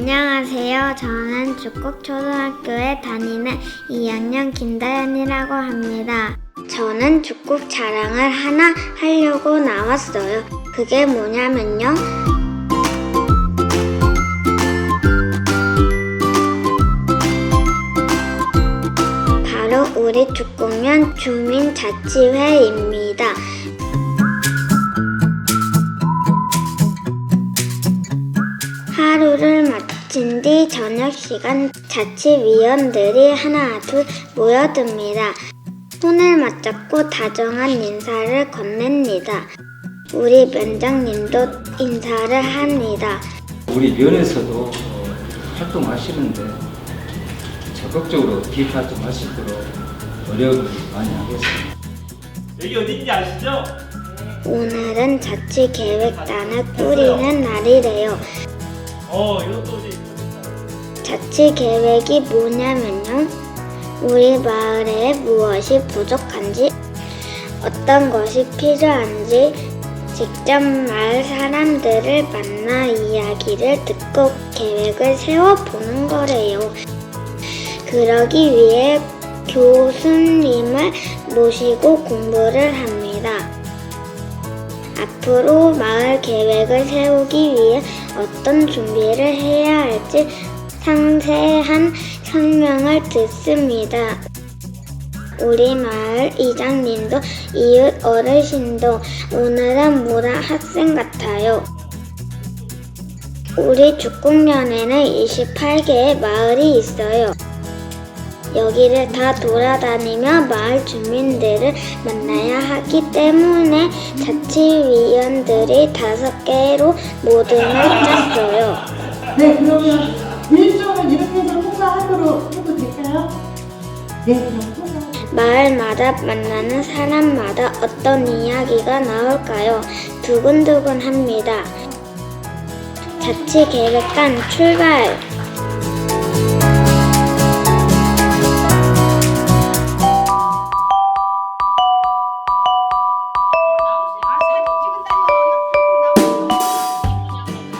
안녕하세요. 저는 죽곡초등학교에 다니는 2학년 김다연이라고 합니다. 저는 죽곡 자랑을 하나 하려고 나왔어요. 그게 뭐냐면요. 바로 우리 죽곡면 주민자치회입니다. 하루를 마친 뒤 저녁 시간 자치위원들이 하나 둘 모여듭니다. 손을 맞잡고 다정한 인사를 건넵니다. 우리 면장님도 인사를 합니다. 우리 면에서도 활동하시는데 적극적으로 기획활동하시도록 노력을 많이 하겠습니다. 여기 어딘지 아시죠? 오늘은 자치계획단을 꾸리는 날이래요. 이것도 이제 자치계획이 뭐냐면요. 우리 마을에 무엇이 부족한지, 어떤 것이 필요한지 직접 마을 사람들을 만나 이야기를 듣고 계획을 세워보는 거래요. 그러기 위해 교수님을 모시고 공부를 합니다. 앞으로 마을 계획을 세우기 위해 어떤 준비를 해야 할지 상세한 설명을 듣습니다. 우리 마을 이장님도 이웃 어르신도 오늘은 문화 학생 같아요. 우리 죽곡면에는 28개의 마을이 있어요. 여기를 다 돌아다니며 마을 주민들을 만나야 하기 때문에 자치위원들이 5개로 모둠을 짰어요. 네, 그러면 일정은 이렇게 해서 통과하도록 해도 될까요? 네, 그럼 통과하도록. 마을마다 만나는 사람마다 어떤 이야기가 나올까요? 두근두근합니다. 자치계획단 출발!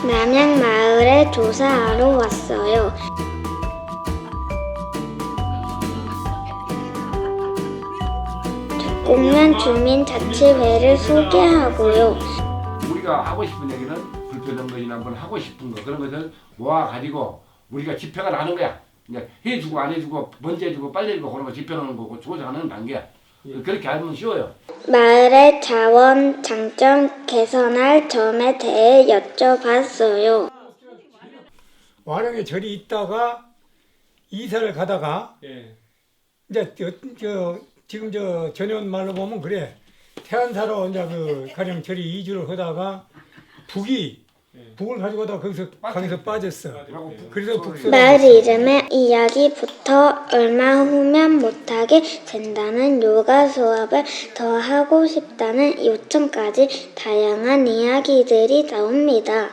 남양마을에 조사하러 왔어요. 죽곡면 주민자치회를 소개하고요. 우리가 하고 싶은 얘기는 불편한 거나 뭘 하고 싶은 거 그런 것을 모아가지고 우리가 집행을 하는 거야. 이제 해주고 안 해주고 먼저 해주고 빨리 해주고 그런 거 집행하는 거고 조사하는 단계야. 그렇게 하면 쉬워요. 마을의 자원, 장점, 개선할 점에 대해 여쭤봤어요. 와룡에 절이 있다가 이사를 가다가 이제 지금 전현 말로 보면 그래 태안사로 이제 가령 절이 이주를 하다가 북을 가지고 다 거기서 빠졌어. 그래서 마을 이름의 이야기부터 얼마 후면 못하게 된다는 요가 수업을 더 하고 싶다는 요청까지 다양한 이야기들이 나옵니다.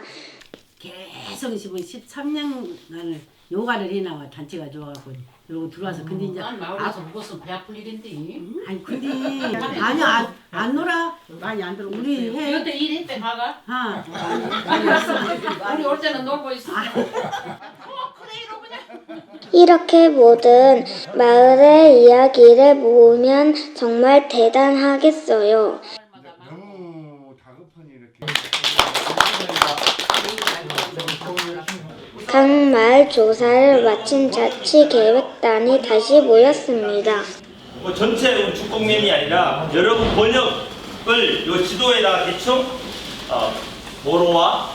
계속 13년간을 요가를 해나와 단체가 좋아갖고 이러고 들어와서 근데 이제 마을에서 무슨 배 아플 일인데? 아니 근데 아니 안 놀아 많이 안 들어 우리 해 이때 일했대 가가? 많이 왔어 우리 올 때는 놀고 있어. 이렇게 모든 마을의 이야기를 모으면 정말 대단하겠어요. 너무 다급하니 이렇게. 각 마을 조사를 마친 자치계획단이 다시 모였습니다. 전체 죽곡면이 아니라 여러분 번역을 요 지도에다가 대충 모로와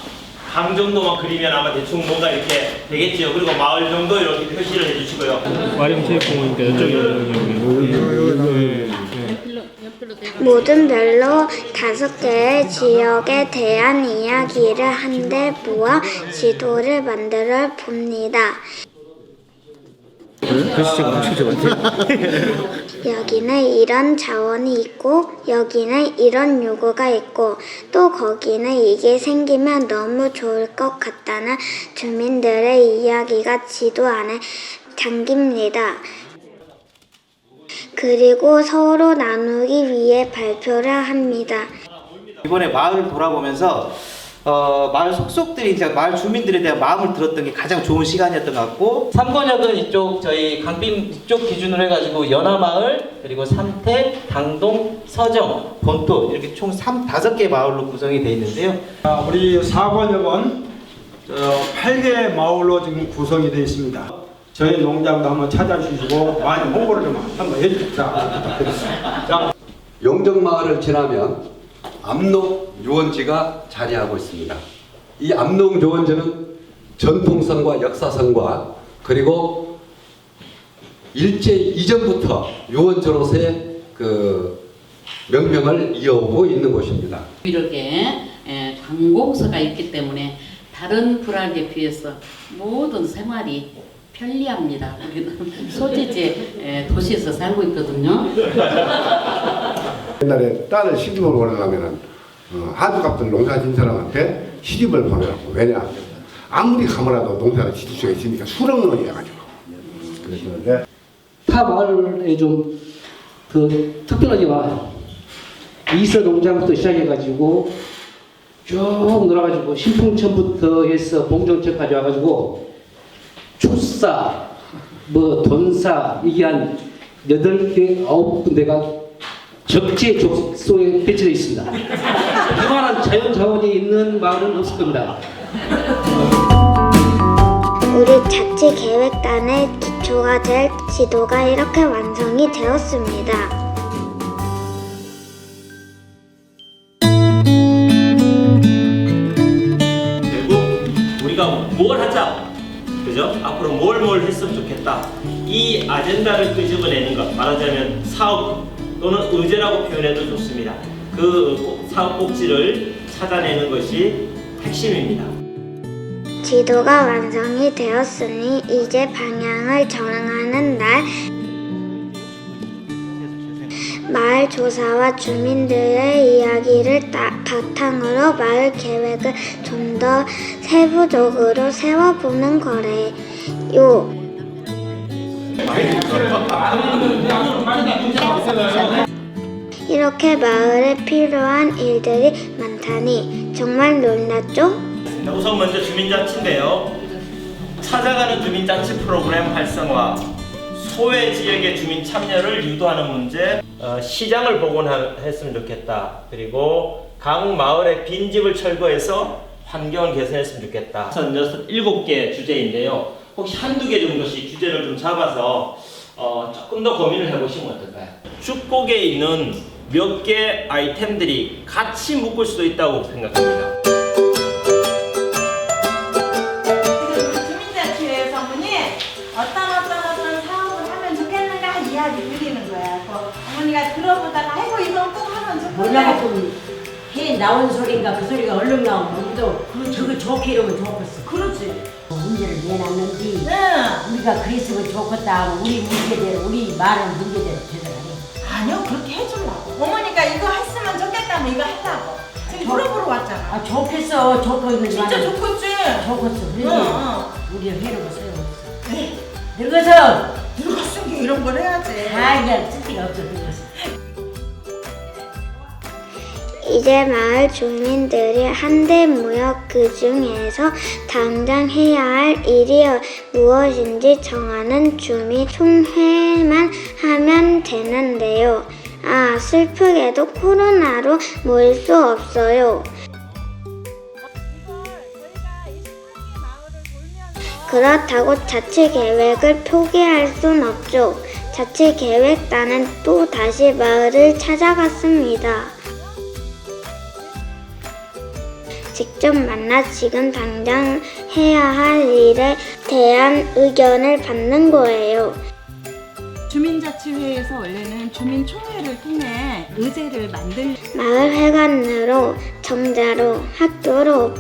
강 정도만 그리면 아마 대충 뭔가 이렇게 되겠지요. 그리고 마을 정도 이렇게 표시를 해주시고요. 와룡체육공원이니까 이쪽에 모든 별로 5개의 지역에 대한 이야기를 한데 모아 지도를 만들어 봅니다. 글씨체가 뭉쳐져 같아. 여기는 이런 자원이 있고 여기는 이런 요구가 있고 또 거기는 이게 생기면 너무 좋을 것 같다는 주민들의 이야기가 지도 안에 담깁니다. 그리고 서로 나누기 위해 발표를 합니다. 이번에 마을 돌아보면서 마을 속속들이 이제 마을 주민들에 대한 마음을 들었던 게 가장 좋은 시간이었던 것 같고 삼권역은 이쪽 저희 강滨 이쪽 기준으로 해가지고 연화마을 그리고 삼택, 당동, 서정, 본토 이렇게 총 5개 마을로 구성이 되어 있는데요. 우리 사관역은 8개 마을로 지금 구성이 되어 있습니다. 저희 농장도 한번 찾아주시고 많이 홍보를 좀 한번 해주십사. 영정마을을 지나면 암농유원지가 자리하고 있습니다. 이 암농유원지는 전통성과 역사성과 그리고 일제 이전부터 유원지로서의 그 명명을 이어오고 있는 곳입니다. 이렇게 관공서가 있기 때문에 다른 불악에 비해서 모든 생활이 편리합니다. 우리는 소재지 도시에서 살고 있거든요. 옛날에 딸을 시집을 보내려면은 한주값들 농사 진 사람한테 시집을 보내라고. 왜냐? 아무리 가더라도 농사를 지을 수가 있으니까 수령을 해가지고. 그랬는데 타 마을에 좀 그 특별하게 와요. 이서 농장부터 시작해가지고 쭉 놀아가지고 신풍천부터 해서 봉정천까지 와가지고 축사, 뭐 돈사 이게 한 8개, 9군데가 적재 족소에 배치되어 있습니다. 이만한 자연 자원이 있는 마을은 없을 겁니다. 우리 자치계획단의 기초가 될 지도가 이렇게 완성이 되었습니다. 결국 우리가 뭘 하자, 그죠? 앞으로 뭘 했으면 좋겠다. 이 아젠다를 끄집어내는 것, 말하자면 사업 또는 의제라고 표현해도 좋습니다. 그 사업 꼭지를 찾아내는 것이 핵심입니다. 지도가 완성이 되었으니 이제 방향을 정하는 날, 마을 조사와 주민들의 이야기를 바탕으로 마을 계획을 좀 더 세부적으로 세워보는 거래요. 이렇게 마을에 필요한 일들이 많다니 정말 놀랐죠? 우선 먼저 주민자치인데요. 찾아가는 주민자치 프로그램 활성화, 소외 지역의 주민 참여를 유도하는 문제, 시장을 복원했으면 좋겠다. 그리고 각 마을의 빈집을 철거해서 환경을 개선했으면 좋겠다. 7개 주제인데요. 혹시 한두 개 정도씩 주제를 좀 잡아서 조금 더 고민을 해보시면 어떨까요? 축곡에 있는 몇 개 아이템들이 같이 묶을 수도 있다고 생각합니다. 주민자치회에서 어머니 어떤 사업을 하면 좋겠는가 이야기 드리는 거야. 어머니가 들어보다가 아이고 이건 꼭 하면 좋겠다. 몰라갖고 해 나온 소리인가 그 소리가 얼른 나오면 우리도 저거 좋게 이러면 좋겠어. 그렇지. 문제를 내놨는지 네. 우리가 그랬으면 좋겠다. 우리 문제대로 우리 말은 문제대로 제대로 해. 아니요 그렇게 해주려고. 어머니가 이거 했으면 좋겠다면 이거 하려고. 지금 물어보러 왔잖아. 아 좋겠어. 좋겠는 진짜 좋겠지. 좋겠어. 그런데 우리가 해놓고서요. 네. 늙어서 늙었은 게 이런 걸 해야지. 그냥 쓸데가 없어. 늙어서. 이제 마을 주민들이 한데 모여 그 중에서 당장 해야 할 일이 무엇인지 정하는 주민 총회만 하면 되는데요. 아, 슬프게도 코로나로 모일 수 없어요. 그렇다고 자치계획을 포기할 순 없죠. 자치계획단은 또 다시 마을을 찾아갔습니다. 직접 만나 지금 당장 해야 할 일에 대한 의견을 받는 거예요. 주민자치회에서 원래는 주민총회를 통해 의제를 만들 마을 회관으로, 정자로, 학교로,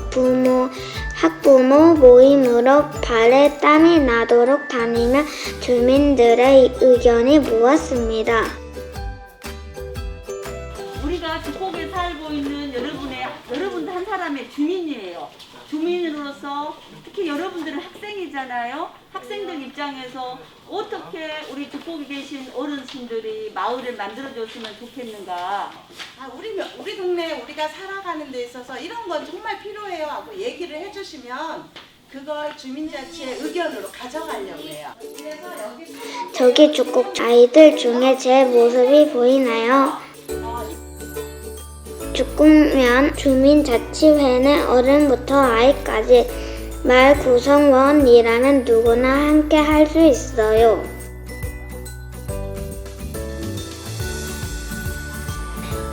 학부모 모임으로 발에 땀이 나도록 다니며 주민들의 의견이 모았습니다. 우리가 북곡에 살고 있는 여러분들 한 사람의 주민이에요. 주민으로서 특히 여러분들은 학생이잖아요. 학생들 입장에서 어떻게 우리 북곡에 계신 어르신들이 마을을 만들어줬으면 좋겠는가. 우리 동네 우리가 살아가는 데 있어서 이런 건 정말 필요해요 하고 얘기를 해주시면 그걸 주민자치의 의견으로 가져가려고 해요. 그래서 여기 저기 죽곡 아이들 중에 제 모습이 보이나요? 죽곡면 주민자치회는 어른부터 아이까지 마을 구성원이라면 누구나 함께 할 수 있어요.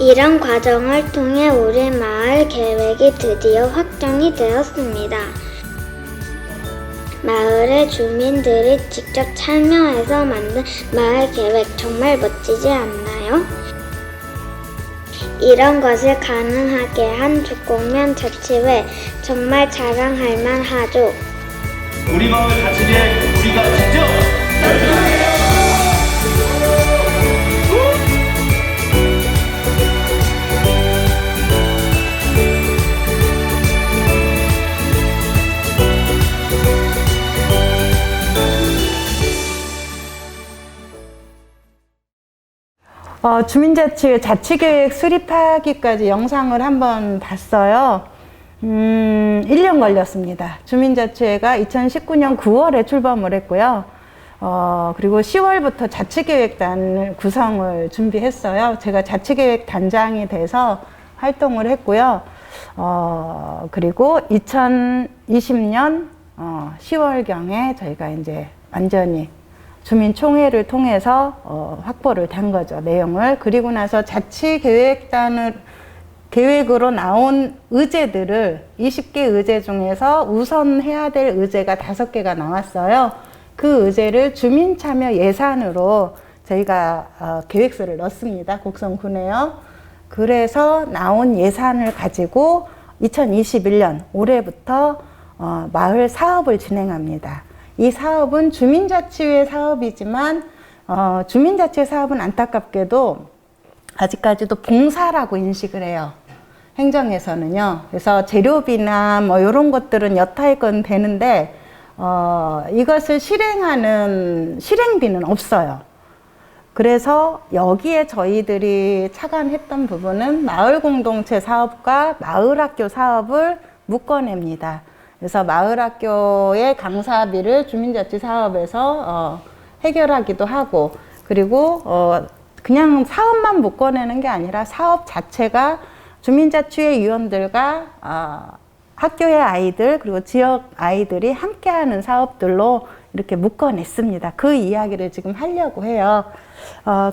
이런 과정을 통해 우리 마을 계획이 드디어 확정이 되었습니다. 마을의 주민들이 직접 참여해서 만든 마을 계획 정말 멋지지 않나요? 이런 것을 가능하게 한 죽곡면 자치회 정말 자랑할 만하죠. 우리 마을 자치계 우리가 직접 결정해요. 주민자치 자치계획 수립하기까지 영상을 한번 봤어요. 1년 걸렸습니다. 주민자치회가 2019년 9월에 출범을 했고요. 그리고 10월부터 자치계획단을 구성을 준비했어요. 제가 자치계획단장이 돼서 활동을 했고요. 그리고 2020년 10월경에 저희가 이제 완전히 주민총회를 통해서 확보를 된 거죠, 내용을. 그리고 나서 계획으로 나온 의제들을 20개 의제 중에서 우선 해야 될 의제가 5개가 나왔어요. 그 의제를 주민참여 예산으로 저희가 계획서를 넣습니다. 곡성군에요. 그래서 나온 예산을 가지고 2021년 올해부터 마을 사업을 진행합니다. 이 사업은 주민자치회 사업이지만 주민자치회 사업은 안타깝게도 아직까지도 봉사라고 인식을 해요. 행정에서는요. 그래서 재료비나 뭐 이런 것들은 여타의 건 되는데 이것을 실행하는 실행비는 없어요. 그래서 여기에 저희들이 착안했던 부분은 마을 공동체 사업과 마을 학교 사업을 묶어냅니다. 그래서 마을 학교의 강사비를 주민자치 사업에서 해결하기도 하고, 그리고 그냥 사업만 묶어내는 게 아니라 사업 자체가 주민자치회 위원들과 학교의 아이들 그리고 지역 아이들이 함께하는 사업들로 이렇게 묶어냈습니다. 그 이야기를 지금 하려고 해요.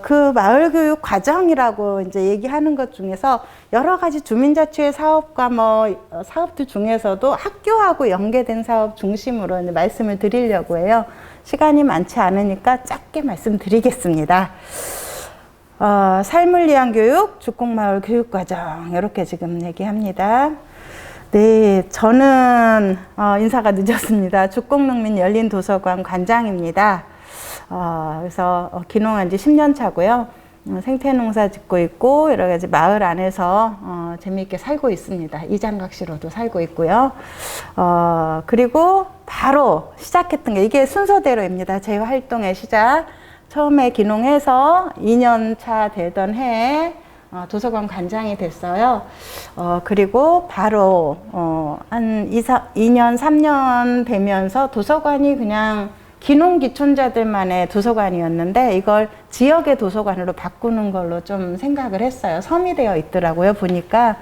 그 마을교육 과정이라고 이제 얘기하는 것 중에서 여러 가지 주민자치회 사업과 사업들 중에서도 학교하고 연계된 사업 중심으로 이제 말씀을 드리려고 해요. 시간이 많지 않으니까 짧게 말씀드리겠습니다. 삶을 위한 교육, 죽곡마을 교육과정 이렇게 지금 얘기합니다. 네, 저는 인사가 늦었습니다. 죽곡농민 열린도서관 관장입니다. 그래서 기농한 지 10년 차고요. 생태농사 짓고 있고 여러 가지 마을 안에서 재미있게 살고 있습니다. 이장각시로도 살고 있고요. 그리고 바로 시작했던 게 이게 순서대로입니다. 제 활동의 시작. 처음에 기농해서 2년 차 되던 해에 도서관 관장이 됐어요. 그리고 바로 한 2년, 3년 되면서 도서관이 그냥 기농기촌자들만의 도서관이었는데 이걸 지역의 도서관으로 바꾸는 걸로 좀 생각을 했어요. 섬이 되어 있더라고요, 보니까.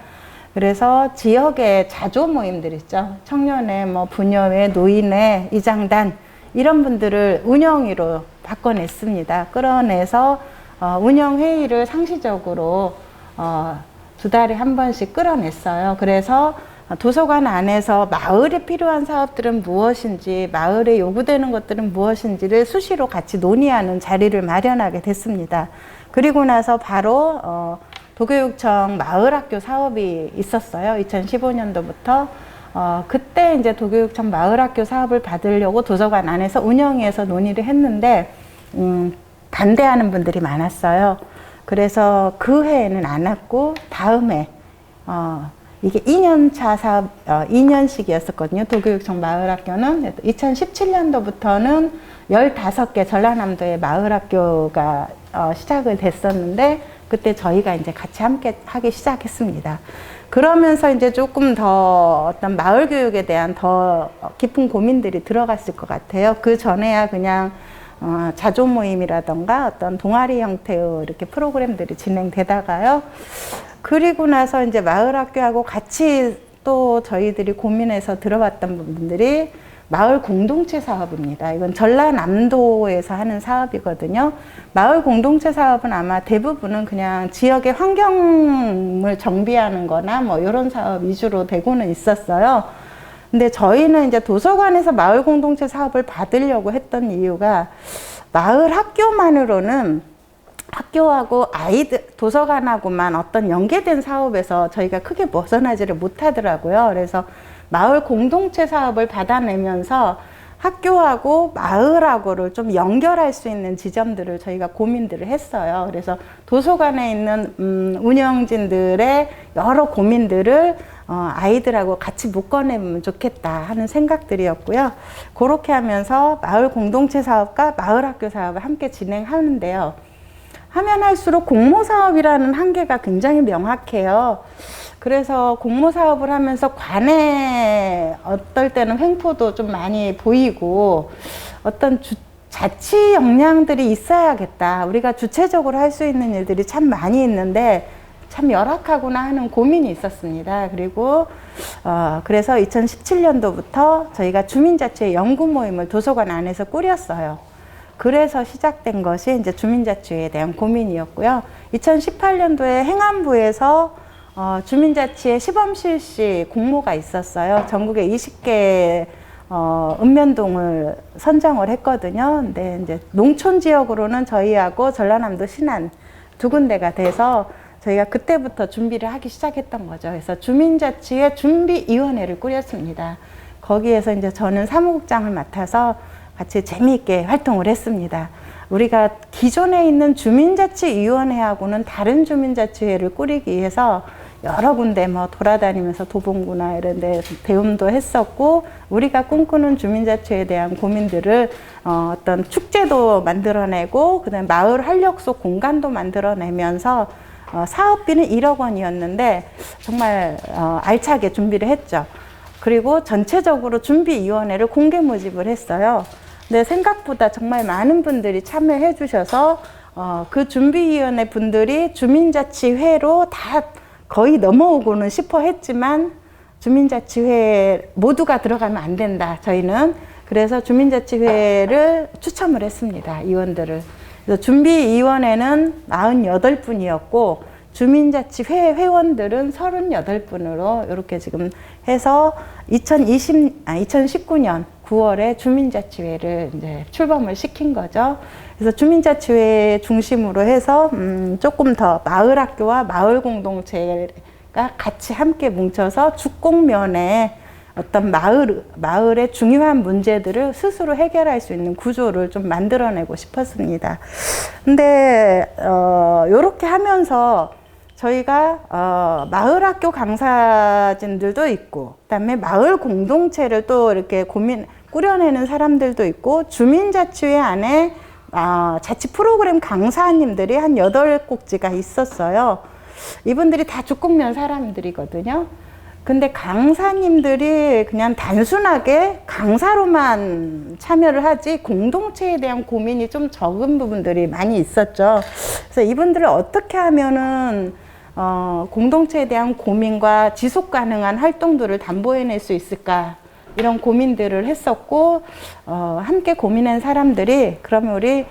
그래서 지역의 자조 모임들 있죠. 청년회, 부녀회, 노인회, 이장단 이런 분들을 운영위로 바꿔냈습니다. 끌어내서 운영회의를 상시적으로 2달에 한 번씩 끌어냈어요. 그래서 도서관 안에서 마을에 필요한 사업들은 무엇인지, 마을에 요구되는 것들은 무엇인지를 수시로 같이 논의하는 자리를 마련하게 됐습니다. 그리고 나서 바로 도교육청 마을학교 사업이 있었어요. 2015년도부터. 그때 이제 도교육청 마을학교 사업을 받으려고 도서관 안에서 운영위에서 논의를 했는데 반대하는 분들이 많았어요. 그래서 그 해에는 안 왔고 다음에 이게 2년차 사업 2년씩이었었거든요. 도교육청 마을학교는 2017년도부터는 15개 전라남도의 마을학교가 시작을 됐었는데 그때 저희가 이제 같이 함께 하기 시작했습니다. 그러면서 이제 조금 더 어떤 마을 교육에 대한 더 깊은 고민들이 들어갔을 것 같아요. 그 전에야 그냥 자조 모임이라던가 어떤 동아리 형태의 이렇게 프로그램들이 진행되다가요. 그리고 나서 이제 마을 학교하고 같이 또 저희들이 고민해서 들어봤던 부분들이 마을 공동체 사업입니다. 이건 전라남도에서 하는 사업이거든요. 마을 공동체 사업은 아마 대부분은 그냥 지역의 환경을 정비하는 거나 뭐 이런 사업 위주로 되고는 있었어요. 근데 저희는 이제 도서관에서 마을 공동체 사업을 받으려고 했던 이유가 마을 학교만으로는 학교하고 아이들, 도서관하고만 어떤 연계된 사업에서 저희가 크게 벗어나지를 못하더라고요. 그래서 마을 공동체 사업을 받아내면서 학교하고 마을하고를 좀 연결할 수 있는 지점들을 저희가 고민들을 했어요. 그래서 도서관에 있는 운영진들의 여러 고민들을 아이들하고 같이 묶어내면 좋겠다 하는 생각들이었고요. 그렇게 하면서 마을 공동체 사업과 마을 학교 사업을 함께 진행하는데요. 하면 할수록 공모사업이라는 한계가 굉장히 명확해요. 그래서 공모사업을 하면서 관에 어떨 때는 횡포도 좀 많이 보이고 어떤 자치 역량들이 있어야겠다. 우리가 주체적으로 할 수 있는 일들이 참 많이 있는데 참 열악하구나 하는 고민이 있었습니다. 그리고 그래서 2017년도부터 저희가 주민자치 연구 모임을 도서관 안에서 꾸렸어요. 그래서 시작된 것이 이제 주민자치에 대한 고민이었고요. 2018년도에 행안부에서 주민자치의 시범 실시 공모가 있었어요. 전국에 20개 읍면동을 선정을 했거든요. 근데 이제 농촌 지역으로는 저희하고 전라남도 신안 두 군데가 돼서 저희가 그때부터 준비를 하기 시작했던 거죠. 그래서 주민자치의 준비위원회를 꾸렸습니다. 거기에서 이제 저는 사무국장을 맡아서 같이 재미있게 활동을 했습니다. 우리가 기존에 있는 주민자치위원회하고는 다른 주민자치회를 꾸리기 위해서 여러 군데 뭐 돌아다니면서 도봉구나 이런 데 대움도 했었고, 우리가 꿈꾸는 주민자치에 대한 고민들을 어떤 축제도 만들어내고, 그 다음에 마을 활력소 공간도 만들어내면서 사업비는 1억 원이었는데 정말 알차게 준비를 했죠. 그리고 전체적으로 준비위원회를 공개 모집을 했어요. 근데 생각보다 정말 많은 분들이 참여해 주셔서 그 준비위원회 분들이 주민자치회로 다 거의 넘어오고는 싶어 했지만 주민자치회 모두가 들어가면 안 된다, 저희는. 그래서 주민자치회를 추첨을 했습니다, 위원들을. 그래서 준비위원회는 48분이었고 주민자치회 회원들은 38분으로 이렇게 지금 해서 2019년 9월에 주민자치회를 이제 출범을 시킨 거죠. 그래서 주민자치회 중심으로 해서 조금 더 마을학교와 마을공동체가 같이 함께 뭉쳐서 주공면에 어떤 마을의 중요한 문제들을 스스로 해결할 수 있는 구조를 좀 만들어내고 싶었습니다. 근데 요렇게 하면서 저희가 마을학교 강사진들도 있고, 그다음에 마을 공동체를 또 이렇게 꾸려내는 사람들도 있고, 주민자치회 안에 자치 프로그램 강사님들이 한 8꼭지가 있었어요. 이분들이 다 주공면 사람들이거든요. 근데 강사님들이 그냥 단순하게 강사로만 참여를 하지 공동체에 대한 고민이 좀 적은 부분들이 많이 있었죠. 그래서 이분들을 어떻게 하면은 공동체에 대한 고민과 지속 가능한 활동들을 담보해낼 수 있을까, 이런 고민들을 했었고, 함께 고민한 사람들이 그러면 우리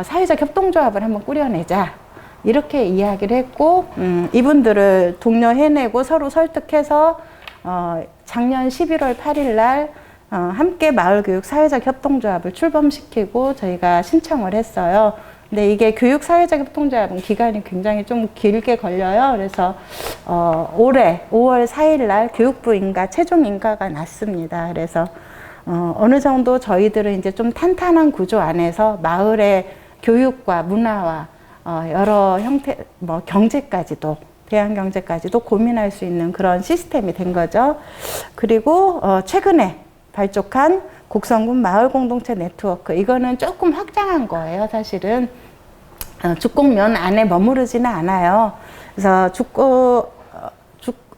사회적 협동조합을 한번 꾸려내자, 이렇게 이야기를 했고, 이분들을 독려해내고 서로 설득해서 작년 11월 8일 날 함께 마을교육 사회적 협동조합을 출범시키고 저희가 신청을 했어요. 근데 이게 교육 사회적 협동조합은 기간이 굉장히 좀 길게 걸려요. 그래서 올해 5월 4일 날 교육부 인가 최종 인가가 났습니다. 그래서 어느 정도 저희들은 이제 좀 탄탄한 구조 안에서 마을의 교육과 문화와 여러 형태, 뭐 경제까지도, 대안 경제까지도 고민할 수 있는 그런 시스템이 된 거죠. 그리고 최근에 발족한 곡성군 마을 공동체 네트워크, 이거는 조금 확장한 거예요, 사실은. 죽곡면 안에 머무르지는 않아요. 그래서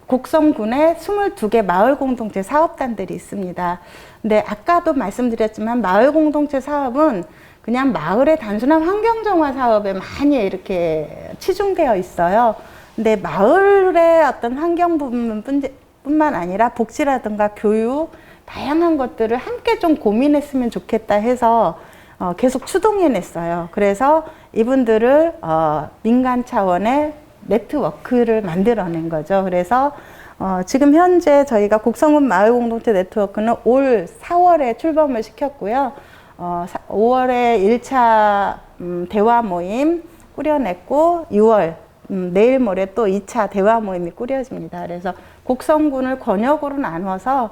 곡성군에 22개 마을 공동체 사업단들이 있습니다. 근데 아까도 말씀드렸지만 마을 공동체 사업은 그냥 마을의 단순한 환경 정화 사업에 많이 이렇게 치중되어 있어요. 근데 마을의 어떤 환경 부분뿐만 아니라 복지라든가 교육, 다양한 것들을 함께 좀 고민했으면 좋겠다 해서 계속 추동해냈어요. 그래서 이분들을 민간 차원의 네트워크를 만들어낸 거죠. 그래서 지금 현재 저희가 곡성군 마을공동체 네트워크는 올 4월에 출범을 시켰고요. 5월에 1차 대화 모임 꾸려냈고 6월 내일 모레 또 2차 대화 모임이 꾸려집니다. 그래서 곡성군을 권역으로 나눠서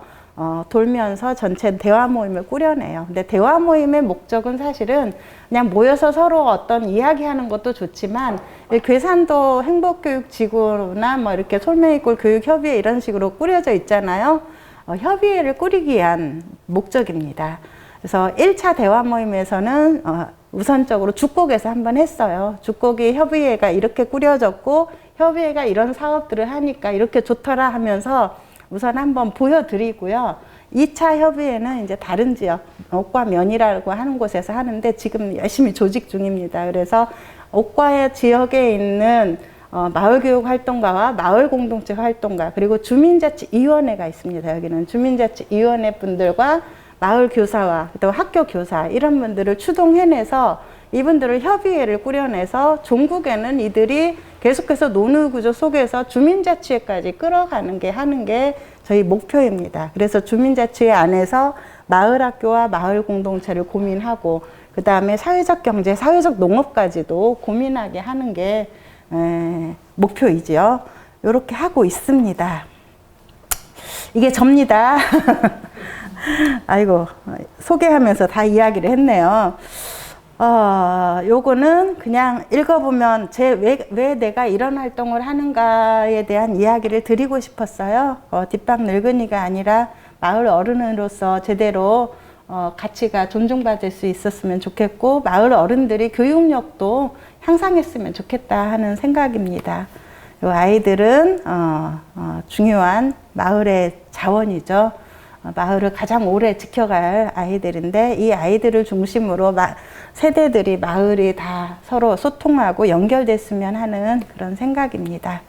돌면서 전체 대화 모임을 꾸려내요. 근데 대화 모임의 목적은 사실은 그냥 모여서 서로 어떤 이야기하는 것도 좋지만 괴산도 행복교육지구나 뭐 이렇게 솔메이골 교육협의회 이런 식으로 꾸려져 있잖아요. 협의회를 꾸리기 위한 목적입니다. 그래서 1차 대화 모임에서는 우선적으로 죽곡에서 한번 했어요. 죽곡이 협의회가 이렇게 꾸려졌고 협의회가 이런 사업들을 하니까 이렇게 좋더라 하면서 우선 한번 보여드리고요. 2차 협의회는 이제 다른 지역, 옥과면이라고 하는 곳에서 하는데 지금 열심히 조직 중입니다. 그래서 옥과의 지역에 있는 마을교육 활동가와 마을공동체 활동가 그리고 주민자치위원회가 있습니다. 여기는 주민자치위원회 분들과 마을교사와 또 학교교사 이런 분들을 추동해내서 이분들을 협의회를 꾸려내서 종국에는 이들이 계속해서 논의구조 속에서 주민자치회까지 끌어가는 게 하는 게 저희 목표입니다. 그래서 주민자치회 안에서 마을학교와 마을공동체를 고민하고 그 다음에 사회적 경제, 사회적 농업까지도 고민하게 하는 게 목표이죠. 이렇게 하고 있습니다. 이게 접니다. 아이고 소개하면서 다 이야기를 했네요. 요거는 그냥 읽어보면 왜 내가 이런 활동을 하는가에 대한 이야기를 드리고 싶었어요. 뒷방 늙은이가 아니라 마을 어른으로서 제대로 가치가 존중받을 수 있었으면 좋겠고 마을 어른들이 교육력도 향상했으면 좋겠다 하는 생각입니다. 요 아이들은 중요한 마을의 자원이죠. 마을을 가장 오래 지켜갈 아이들인데 이 아이들을 중심으로 세대들이 마을이 다 서로 소통하고 연결됐으면 하는 그런 생각입니다.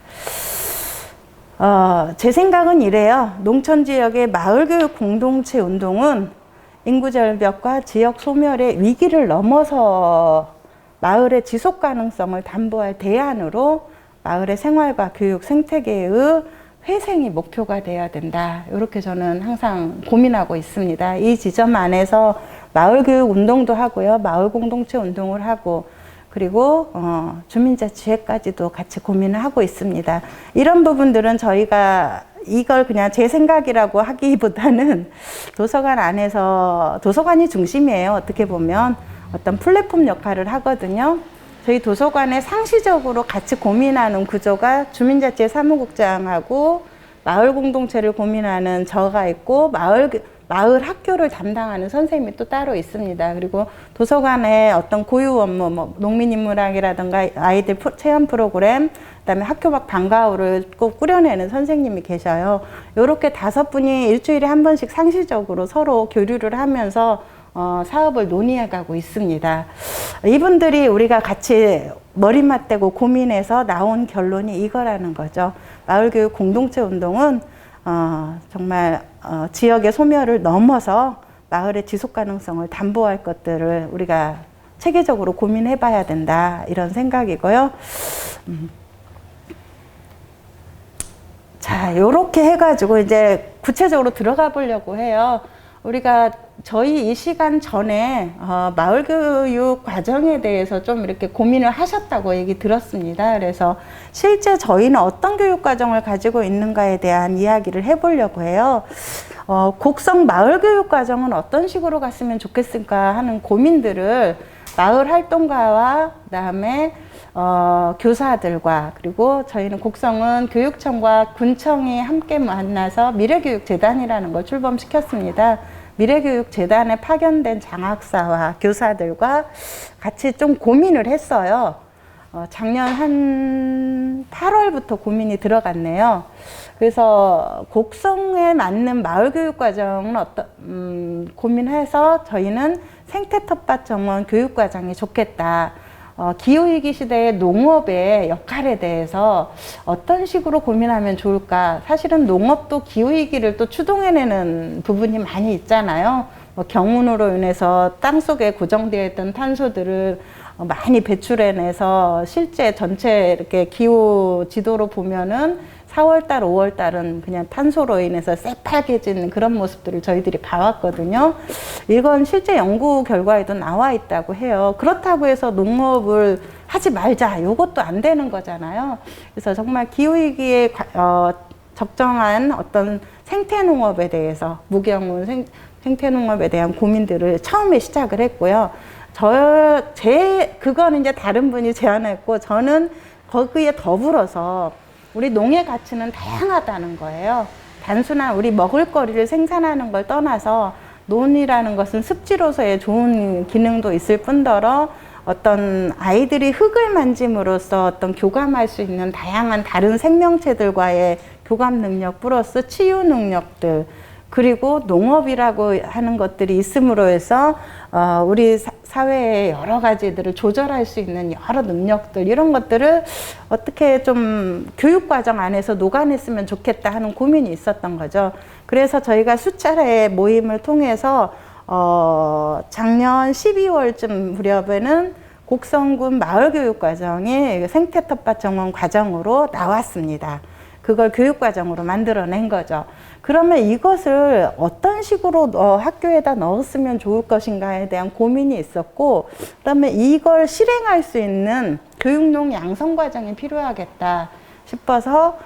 제 생각은 이래요. 농촌지역의 마을교육 공동체 운동은 인구절벽과 지역 소멸의 위기를 넘어서 마을의 지속 가능성을 담보할 대안으로 마을의 생활과 교육 생태계의 회생이 목표가 돼야 된다. 이렇게 저는 항상 고민하고 있습니다. 이 지점 안에서 마을교육 운동도 하고요. 마을공동체 운동을 하고 그리고 주민자치회까지도 같이 고민을 하고 있습니다. 이런 부분들은 저희가 이걸 그냥 제 생각이라고 하기보다는 도서관 안에서 도서관이 중심이에요. 어떻게 보면 어떤 플랫폼 역할을 하거든요. 저희 도서관에 상시적으로 같이 고민하는 구조가 주민자치회 사무국장하고 마을 공동체를 고민하는 저가 있고 마을 학교를 담당하는 선생님이 또 따로 있습니다. 그리고 도서관에 어떤 고유 업무, 뭐 농민인문학이라든가 아이들 체험 프로그램, 그다음에 학교 밖 방과후를 꼭 꾸려내는 선생님이 계셔요. 이렇게 5분이 일주일에 한 번씩 상시적으로 서로 교류를 하면서 사업을 논의해가고 있습니다. 이분들이 우리가 같이 머리 맞대고 고민해서 나온 결론이 이거라는 거죠. 마을교육 공동체 운동은 정말 지역의 소멸을 넘어서 마을의 지속 가능성을 담보할 것들을 우리가 체계적으로 고민해 봐야 된다 이런 생각이고요. 자, 요렇게 해가지고 이제 구체적으로 들어가 보려고 해요. 우리가 저희 이 시간 전에 마을교육 과정에 대해서 좀 이렇게 고민을 하셨다고 얘기 들었습니다. 그래서 실제 저희는 어떤 교육 과정을 가지고 있는가에 대한 이야기를 해보려고 해요. 곡성 마을교육 과정은 어떤 식으로 갔으면 좋겠을까 하는 고민들을 마을 활동가와 그다음에 교사들과 그리고 저희는 곡성은 교육청과 군청이 함께 만나서 미래교육재단이라는 걸 출범시켰습니다. 미래교육재단에 파견된 장학사와 교사들과 같이 좀 고민을 했어요. 작년 한 8월부터 고민이 들어갔네요. 그래서 곡성에 맞는 마을교육과정은 고민해서 저희는 생태텃밭 정원 교육과정이 좋겠다. 기후위기 시대의 농업의 역할에 대해서 어떤 식으로 고민하면 좋을까. 사실은 농업도 기후위기를 또 추동해내는 부분이 많이 있잖아요. 경운으로 인해서 땅속에 고정되어 있던 탄소들을 많이 배출해내서 실제 전체 이렇게 기후 지도로 보면은 4월달, 5월달은 그냥 탄소로 인해서 새빨개진 그런 모습들을 저희들이 봐왔거든요. 이건 실제 연구 결과에도 나와 있다고 해요. 그렇다고 해서 농업을 하지 말자. 이것도 안 되는 거잖아요. 그래서 정말 기후위기에 적정한 어떤 생태농업에 대해서, 무경운 생태농업에 대한 고민들을 처음에 시작을 했고요. 그거는 이제 다른 분이 제안했고, 저는 거기에 더불어서 우리 농의 가치는 다양하다는 거예요. 단순한 우리 먹을거리를 생산하는 걸 떠나서 논이라는 것은 습지로서의 좋은 기능도 있을 뿐더러 어떤 아이들이 흙을 만짐으로써 어떤 교감할 수 있는 다양한 다른 생명체들과의 교감 능력 플러스 치유 능력들, 그리고 농업이라고 하는 것들이 있음으로 해서 우리 사회의 여러 가지들을 조절할 수 있는 여러 능력들, 이런 것들을 어떻게 좀 교육과정 안에서 녹아냈으면 좋겠다 하는 고민이 있었던 거죠. 그래서 저희가 수차례 모임을 통해서 작년 12월쯤 무렵에는 곡성군 마을교육과정이 생태텃밭 정원 과정으로 나왔습니다. 그걸 교육과정으로 만들어낸 거죠. 그러면 이것을 어떤 식으로 학교에다 넣었으면 좋을 것인가에 대한 고민이 있었고, 그다음에 이걸 실행할 수 있는 교육농 양성과정이 필요하겠다 싶어서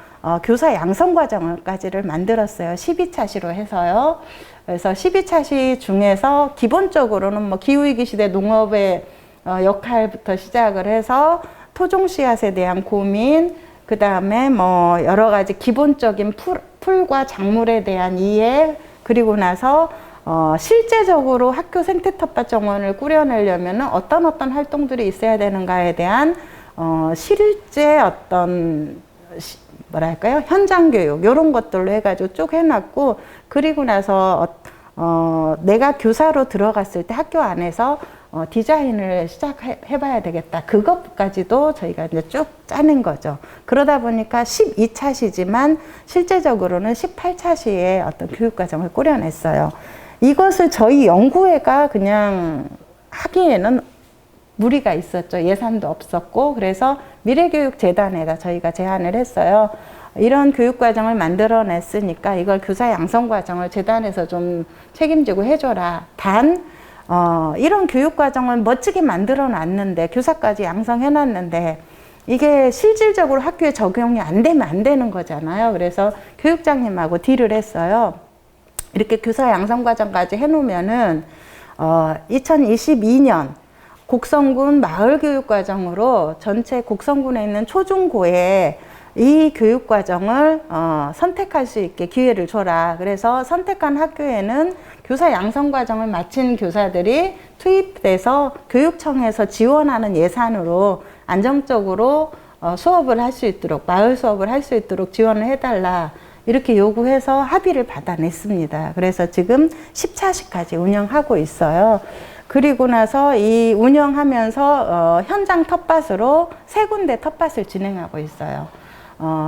교사 양성과정까지를 만들었어요. 12차시로 해서요. 그래서 12차시 중에서 기본적으로는 뭐 기후위기 시대 농업의 역할부터 시작을 해서 토종 씨앗에 대한 고민, 그 다음에 뭐 여러 가지 기본적인 풀과 작물에 대한 이해, 그리고 나서 실제적으로 학교 생태텃밭 정원을 꾸려내려면 어떤 활동들이 있어야 되는가에 대한 실제 어떤 뭐랄까요, 현장 교육 이런 것들로 해가지고 쭉 해놨고, 그리고 나서 내가 교사로 들어갔을 때 학교 안에서 디자인을 시작해봐야 되겠다. 그것까지도 저희가 이제 쭉 짜낸 거죠. 그러다 보니까 12차시지만 실제적으로는 18차시의 어떤 교육과정을 꾸려냈어요. 이것을 저희 연구회가 그냥 하기에는 무리가 있었죠. 예산도 없었고, 그래서 미래교육재단에다 저희가 제안을 했어요. 이런 교육과정을 만들어냈으니까 이걸 교사 양성과정을 재단에서 좀 책임지고 해줘라. 이런 교육과정을 멋지게 만들어 놨는데, 교사까지 양성해 놨는데, 이게 실질적으로 학교에 적용이 안 되면 안 되는 거잖아요. 그래서 교육장님하고 딜을 했어요. 이렇게 교사 양성과정까지 해놓으면은, 2022년 곡성군 마을교육과정으로 전체 곡성군에 있는 초중고에 이 교육과정을 선택할 수 있게 기회를 줘라. 그래서 선택한 학교에는 교사 양성과정을 마친 교사들이 투입돼서 교육청에서 지원하는 예산으로 안정적으로 수업을 할 수 있도록, 마을 수업을 할 수 있도록 지원을 해달라. 이렇게 요구해서 합의를 받아냈습니다. 그래서 지금 10차시까지 운영하고 있어요. 그리고 나서 이 운영하면서 현장 텃밭으로 3군데 텃밭을 진행하고 있어요.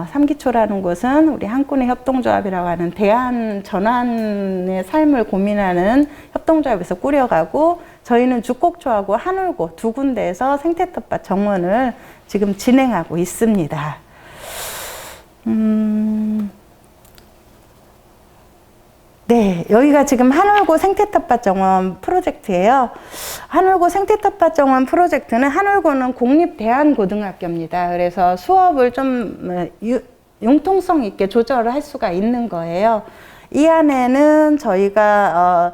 삼기초라는 곳은 우리 한꾼의 협동조합이라고 하는 대안 전환의 삶을 고민하는 협동조합에서 꾸려가고, 저희는 죽곡초하고 한울고 2군데에서 생태텃밭 정원을 지금 진행하고 있습니다. 네, 여기가 지금 한울고 생태텃밭 정원 프로젝트예요. 한울고 생태텃밭 정원 프로젝트는, 한울고는 공립대안고등학교입니다. 그래서 수업을 좀 융통성 있게 조절을 할 수가 있는 거예요. 이 안에는 저희가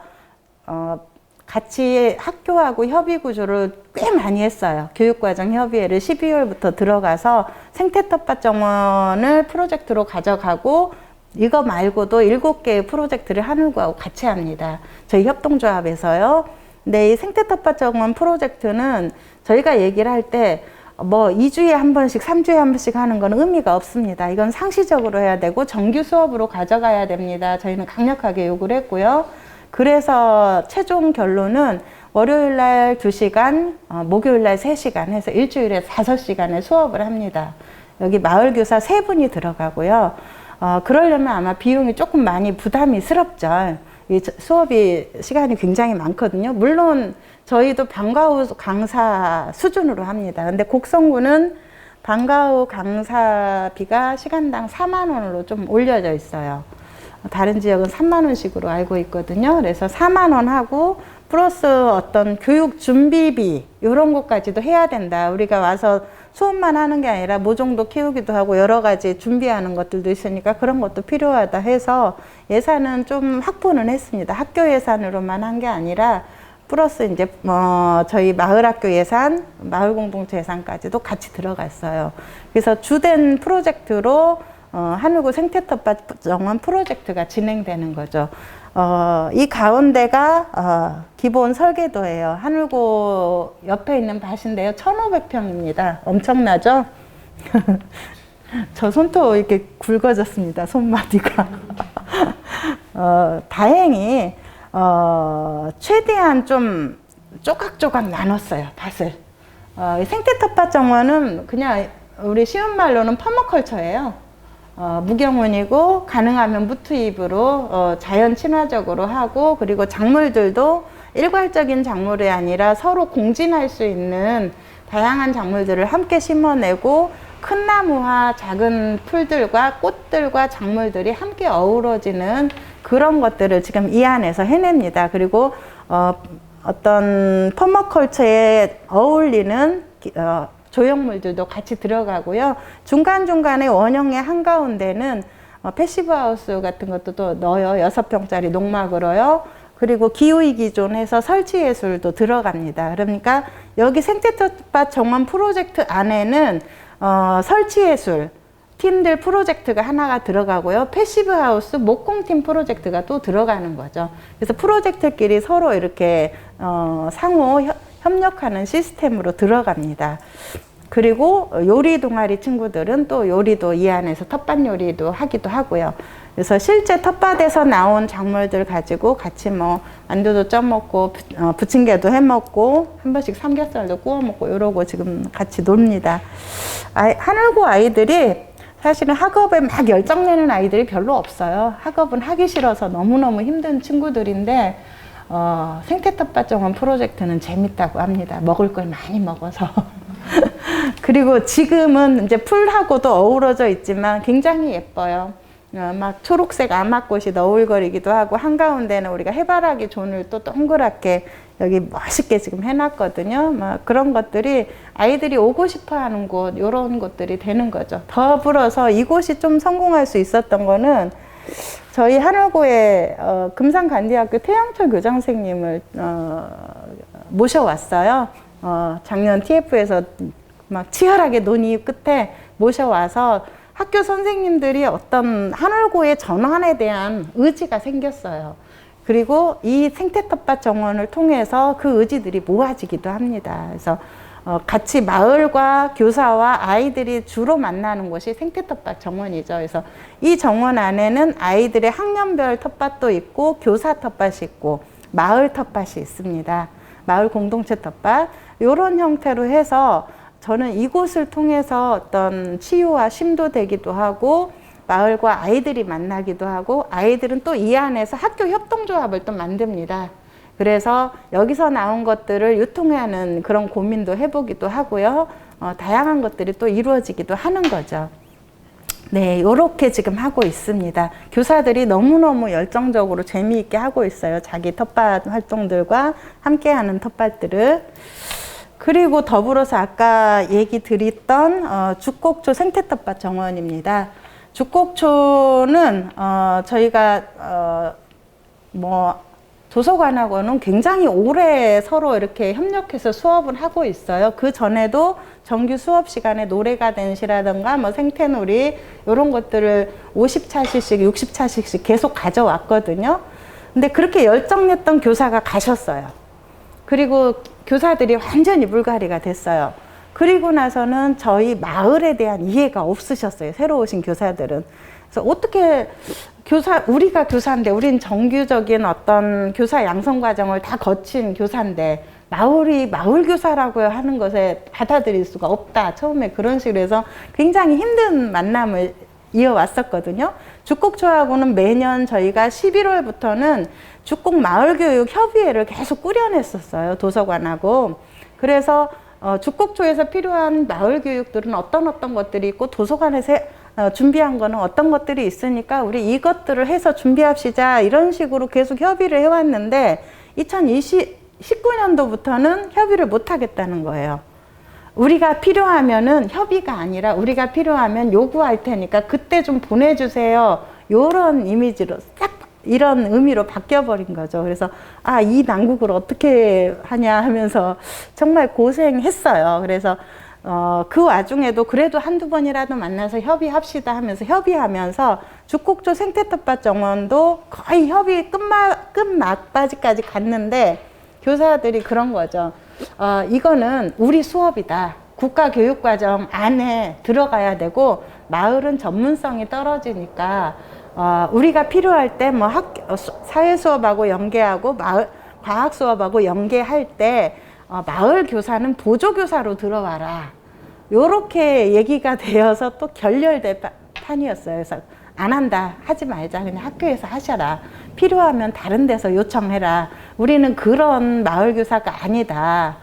같이 학교하고 협의 구조를 꽤 많이 했어요. 교육과정 협의회를 12월부터 들어가서 생태텃밭 정원을 프로젝트로 가져가고, 이거 말고도 7개의 프로젝트를 한울고하고 같이 합니다. 저희 협동조합에서요. 근데 이 생태텃밭 정원 프로젝트는 저희가 얘기를 할 때 뭐 2주에 한 번씩, 3주에 한 번씩 하는 건 의미가 없습니다. 이건 상시적으로 해야 되고 정규 수업으로 가져가야 됩니다. 저희는 강력하게 요구를 했고요. 그래서 최종 결론은 월요일 날 2시간, 목요일 날 3시간 해서 일주일에 5시간의 수업을 합니다. 여기 마을교사 3분이 들어가고요. 그러려면 아마 비용이 조금 많이 부담이스럽죠. 이 수업이 시간이 굉장히 많거든요. 물론 저희도 방과 후 강사 수준으로 합니다. 근데 곡성구는 방과 후 강사비가 시간당 4만 원으로 좀 올려져 있어요. 다른 지역은 3만 원씩으로 알고 있거든요. 그래서 4만 원 하고 플러스 어떤 교육 준비비 이런 것까지도 해야 된다. 우리가 와서 수업만 하는 게 아니라 모종도 키우기도 하고 여러 가지 준비하는 것들도 있으니까 그런 것도 필요하다 해서 예산은 좀 확보는 했습니다. 학교 예산으로만 한 게 아니라 플러스 이제 저희 마을학교 예산, 마을공동체 예산까지도 같이 들어갔어요. 그래서 주된 프로젝트로 하늘구 생태텃밭 정원 프로젝트가 진행되는 거죠. 이 가운데가 기본 설계도예요. 하늘구 옆에 있는 밭인데요. 1,500평입니다. 엄청나죠? 저 손톱 이렇게 굵어졌습니다. 손마디가. 다행히 최대한 좀 조각조각 나눴어요. 밭을. 생태텃밭 정원은 그냥 우리 쉬운 말로는 퍼머컬처예요. 무경운이고 가능하면 무투입으로 자연 친화적으로 하고 그리고 작물들도 일괄적인 작물이 아니라 서로 공진할 수 있는 다양한 작물들을 함께 심어내고 큰 나무와 작은 풀들과 꽃들과 작물들이 함께 어우러지는 그런 것들을 지금 이 안에서 해냅니다. 그리고 어떤 퍼머컬처에 어울리는 조형물들도 같이 들어가고요. 중간중간에 원형의 한가운데는 패시브 하우스 같은 것도 또 넣어요. 6평짜리 농막으로요. 그리고 기후위기 존에서 설치예술도 들어갑니다. 그러니까 여기 생태텃밭 정원 프로젝트 안에는 설치예술 팀들 프로젝트가 하나가 들어가고요. 패시브 하우스 목공팀 프로젝트가 또 들어가는 거죠. 그래서 프로젝트끼리 서로 이렇게 상호 협력하는 시스템으로 들어갑니다. 그리고 요리 동아리 친구들은 또 요리도 이 안에서 텃밭 요리도 하기도 하고요. 그래서 실제 텃밭에서 나온 작물들 가지고 같이 뭐 만두도 쪄먹고 부침개도 해먹고 한 번씩 삼겹살도 구워먹고 이러고 지금 같이 놉니다. 하늘구 아이들이 사실은 학업에 막 열정내는 아이들이 별로 없어요. 학업은 하기 싫어서 너무너무 힘든 친구들인데 생태텃밭 정원 프로젝트는 재밌다고 합니다. 먹을 걸 많이 먹어서. 그리고 지금은 이제 풀하고도 어우러져 있지만 굉장히 예뻐요. 막 초록색 아마꽃이 너울거리기도 하고 한가운데는 우리가 해바라기 존을 또 동그랗게 여기 멋있게 지금 해놨거든요. 막 그런 것들이 아이들이 오고 싶어 하는 곳, 이런 곳들이 되는 거죠. 더불어서 이곳이 좀 성공할 수 있었던 거는 저희 하늘구의 금산간디학교 태영철 교장선생님을 모셔왔어요. 작년 TF에서 막 치열하게 논의 끝에 모셔와서 학교 선생님들이 어떤 하늘구의 전환에 대한 의지가 생겼어요. 그리고 이 생태텃밭 정원을 통해서 그 의지들이 모아지기도 합니다. 그래서 같이 마을과 교사와 아이들이 주로 만나는 곳이 생태텃밭 정원이죠. 그래서 이 정원 안에는 아이들의 학년별 텃밭도 있고 교사 텃밭이 있고 마을 텃밭이 있습니다. 마을 공동체 텃밭 이런 형태로 해서 저는 이곳을 통해서 어떤 치유와 쉼도 되기도 하고 마을과 아이들이 만나기도 하고 아이들은 또 이 안에서 학교 협동조합을 또 만듭니다. 그래서 여기서 나온 것들을 유통하는 그런 고민도 해보기도 하고요. 다양한 것들이 또 이루어지기도 하는 거죠. 네, 이렇게 지금 하고 있습니다. 교사들이 너무너무 열정적으로 재미있게 하고 있어요. 자기 텃밭 활동들과 함께하는 텃밭들을. 그리고 더불어서 아까 얘기 드렸던 죽곡초 생태텃밭 정원입니다. 죽곡초는 저희가 도서관하고는 굉장히 오래 서로 이렇게 협력해서 수업을 하고 있어요. 그 전에도 정규 수업 시간에 노래가든시라든가 뭐 생태놀이 이런 것들을 50차씩씩 60차씩씩 계속 가져왔거든요. 근데 그렇게 열정냈던 교사가 가셨어요. 그리고 교사들이 완전히 물갈이가 됐어요. 그리고 나서는 저희 마을에 대한 이해가 없으셨어요. 새로 오신 교사들은. 그래서 어떻게 우리가 교사인데, 우린 정규적인 어떤 교사 양성 과정을 다 거친 교사인데, 마을 교사라고 하는 것에 받아들일 수가 없다. 처음에 그런 식으로 해서 굉장히 힘든 만남을 이어왔었거든요. 죽곡초하고는 매년 저희가 11월부터는 죽곡 마을교육협의회를 계속 꾸려냈었어요. 도서관하고. 그래서 죽곡초에서 필요한 마을교육들은 어떤 것들이 있고, 도서관에서 준비한 거는 어떤 것들이 있으니까 우리 이것들을 해서 준비합시다. 이런 식으로 계속 협의를 해왔는데 2019년도부터는 협의를 못 하겠다는 거예요. 우리가 필요하면은 협의가 아니라 우리가 필요하면 요구할 테니까 그때 좀 보내주세요. 요런 이미지로 딱 이런 의미로 바뀌어버린 거죠. 그래서 이 난국을 어떻게 하냐 하면서 정말 고생했어요. 그래서 그 와중에도 그래도 한두 번이라도 만나서 협의합시다 하면서 협의하면서 죽곡초 생태텃밭 정원도 거의 협의 끝막바지까지 갔는데 교사들이 그런 거죠. 이거는 우리 수업이다. 국가교육과정 안에 들어가야 되고 마을은 전문성이 떨어지니까 우리가 필요할 때 뭐 사회 수업하고 연계하고 과학 수업하고 연계할 때 마을 교사는 보조 교사로 들어와라. 요렇게 얘기가 되어서 또 결렬된 판이었어요. 그래서 안 한다. 하지 말자. 그냥 학교에서 하셔라. 필요하면 다른 데서 요청해라. 우리는 그런 마을 교사가 아니다.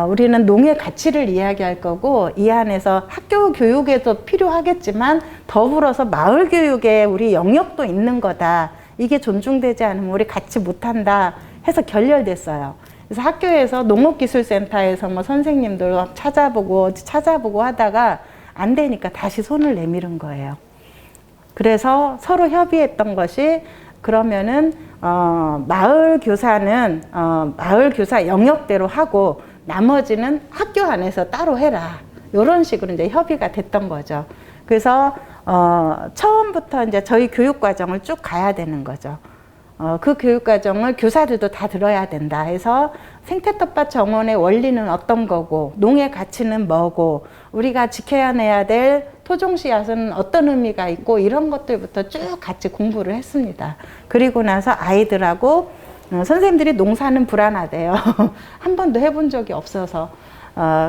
우리는 농의 가치를 이야기할 거고 이 안에서 학교 교육에도 필요하겠지만 더불어서 마을 교육에 우리 영역도 있는 거다. 이게 존중되지 않으면 우리 같이 못한다 해서 결렬됐어요. 그래서 학교에서 농업기술센터에서 뭐 선생님들 찾아보고 하다가 안 되니까 다시 손을 내밀은 거예요. 그래서 서로 협의했던 것이 그러면은 마을 교사는 마을 교사 영역대로 하고 나머지는 학교 안에서 따로 해라. 이런 식으로 이제 협의가 됐던 거죠. 그래서 처음부터 이제 저희 교육 과정을 쭉 가야 되는 거죠. 그 교육 과정을 교사들도 다 들어야 된다 해서 생태텃밭 정원의 원리는 어떤 거고 농의 가치는 뭐고 우리가 지켜내야 될 토종 씨앗은 어떤 의미가 있고 이런 것들부터 쭉 같이 공부를 했습니다. 그리고 나서 아이들하고 선생님들이 농사는 불안하대요. 한 번도 해본 적이 없어서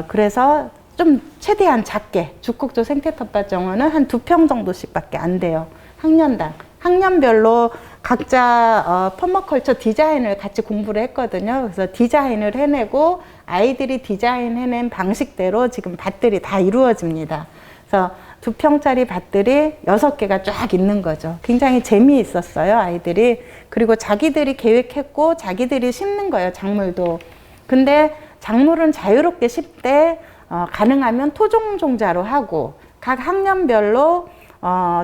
그래서 좀 최대한 작게 죽곡초 생태텃밭 정원은 한 2평 정도씩밖에 안 돼요. 학년당. 학년별로 각자 퍼머컬처 디자인을 같이 공부를 했거든요. 그래서 디자인을 해내고 아이들이 디자인 해낸 방식대로 지금 밭들이 다 이루어집니다. 그래서 2평짜리 밭들이 6개가 쫙 있는 거죠. 굉장히 재미있었어요, 아이들이. 그리고 자기들이 계획했고 자기들이 심는 거예요, 작물도. 근데 작물은 자유롭게 심되 가능하면 토종 종자로 하고 각 학년별로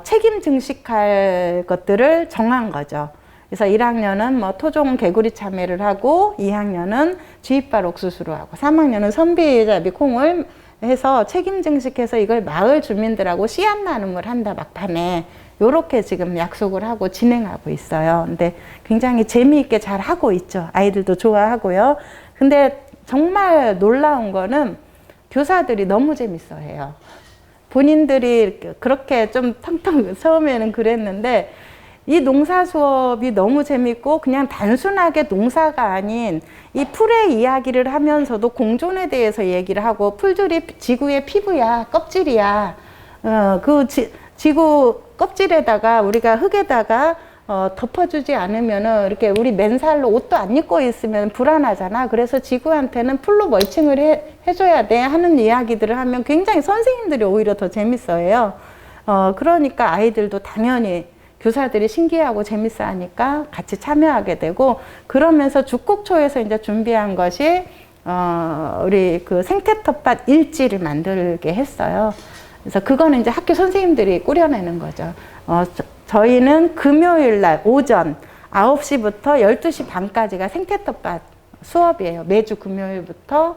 책임 증식할 것들을 정한 거죠. 그래서 1학년은 뭐 토종 개구리 참외를 하고 2학년은 쥐이빨 옥수수로 하고 3학년은 선비잡이 콩을 해서 책임 증식해서 이걸 마을 주민들하고 씨앗 나눔을 한다 막판에 요렇게 지금 약속을 하고 진행하고 있어요. 근데 굉장히 재미있게 잘 하고 있죠. 아이들도 좋아하고요. 근데 정말 놀라운 거는 교사들이 너무 재밌어해요. 본인들이 그렇게 좀 텅텅 처음에는 그랬는데 이 농사 수업이 너무 재밌고 그냥 단순하게 농사가 아닌 이 풀의 이야기를 하면서도 공존에 대해서 얘기를 하고 풀들이 지구의 피부야, 껍질이야. 지구 껍질에다가 우리가 흙에다가 덮어주지 않으면은 이렇게 우리 맨살로 옷도 안 입고 있으면 불안하잖아. 그래서 지구한테는 풀로 멀칭을 해줘야 돼 하는 이야기들을 하면 굉장히 선생님들이 오히려 더 재밌어해요. 그러니까 아이들도 당연히 교사들이 신기하고 재밌어 하니까 같이 참여하게 되고 그러면서 죽곡초에서 이제 준비한 것이 우리 그 생태텃밭 일지를 만들게 했어요. 그래서 그거는 이제 학교 선생님들이 꾸려내는 거죠. 저희는 금요일 날 오전 9시부터 12시 반까지가 생태텃밭 수업이에요. 매주 금요일부터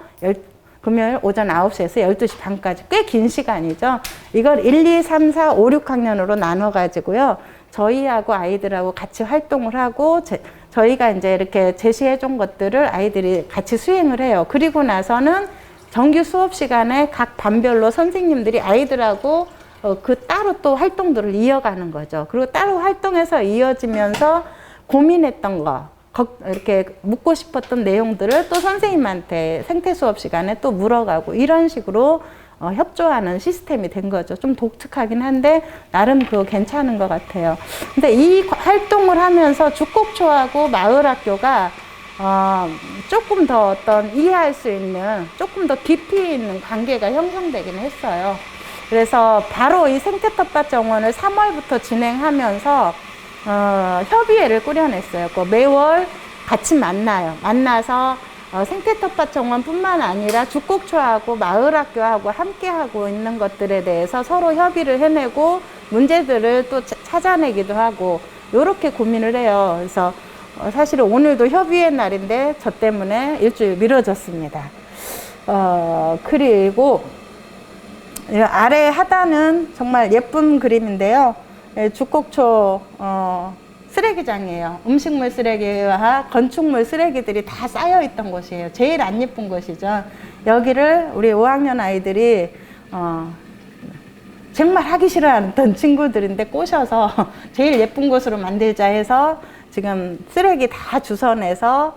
금요일 오전 9시에서 12시 반까지 꽤 긴 시간이죠. 이걸 1, 2, 3, 4, 5, 6학년으로 나눠 가지고요. 저희하고 아이들하고 같이 활동을 하고 저희가 이제 이렇게 제시해 준 것들을 아이들이 같이 수행을 해요. 그리고 나서는 정규 수업 시간에 각 반별로 선생님들이 아이들하고 그 따로 또 활동들을 이어가는 거죠. 그리고 따로 활동해서 이어지면서 고민했던 거, 이렇게 묻고 싶었던 내용들을 또 선생님한테 생태 수업 시간에 또 물어가고 이런 식으로 협조하는 시스템이 된 거죠. 좀 독특하긴 한데 나름 그거 괜찮은 것 같아요. 근데 이 활동을 하면서 죽곡초하고 마을학교가 조금 더 어떤 이해할 수 있는 조금 더 깊이 있는 관계가 형성되긴 했어요. 그래서 바로 이 생태 텃밭 정원을 3월부터 진행하면서 협의회를 꾸려냈어요. 매월 같이 만나서 생태 텃밭 정원뿐만 아니라 죽곡초하고 마을학교하고 함께 하고 있는 것들에 대해서 서로 협의를 해내고 문제들을 또 찾아내기도 하고 이렇게 고민을 해요. 그래서 사실은 오늘도 협의회 날인데 저 때문에 일주일 미뤄졌습니다. 그리고 아래 하단은 정말 예쁜 그림인데요. 죽곡초 쓰레기장이에요. 음식물 쓰레기와 건축물 쓰레기들이 다 쌓여 있던 곳이에요. 제일 안 예쁜 곳이죠. 여기를 우리 5학년 아이들이 정말 하기 싫어하던 친구들인데 꼬셔서 제일 예쁜 곳으로 만들자 해서 지금 쓰레기 다 주워내서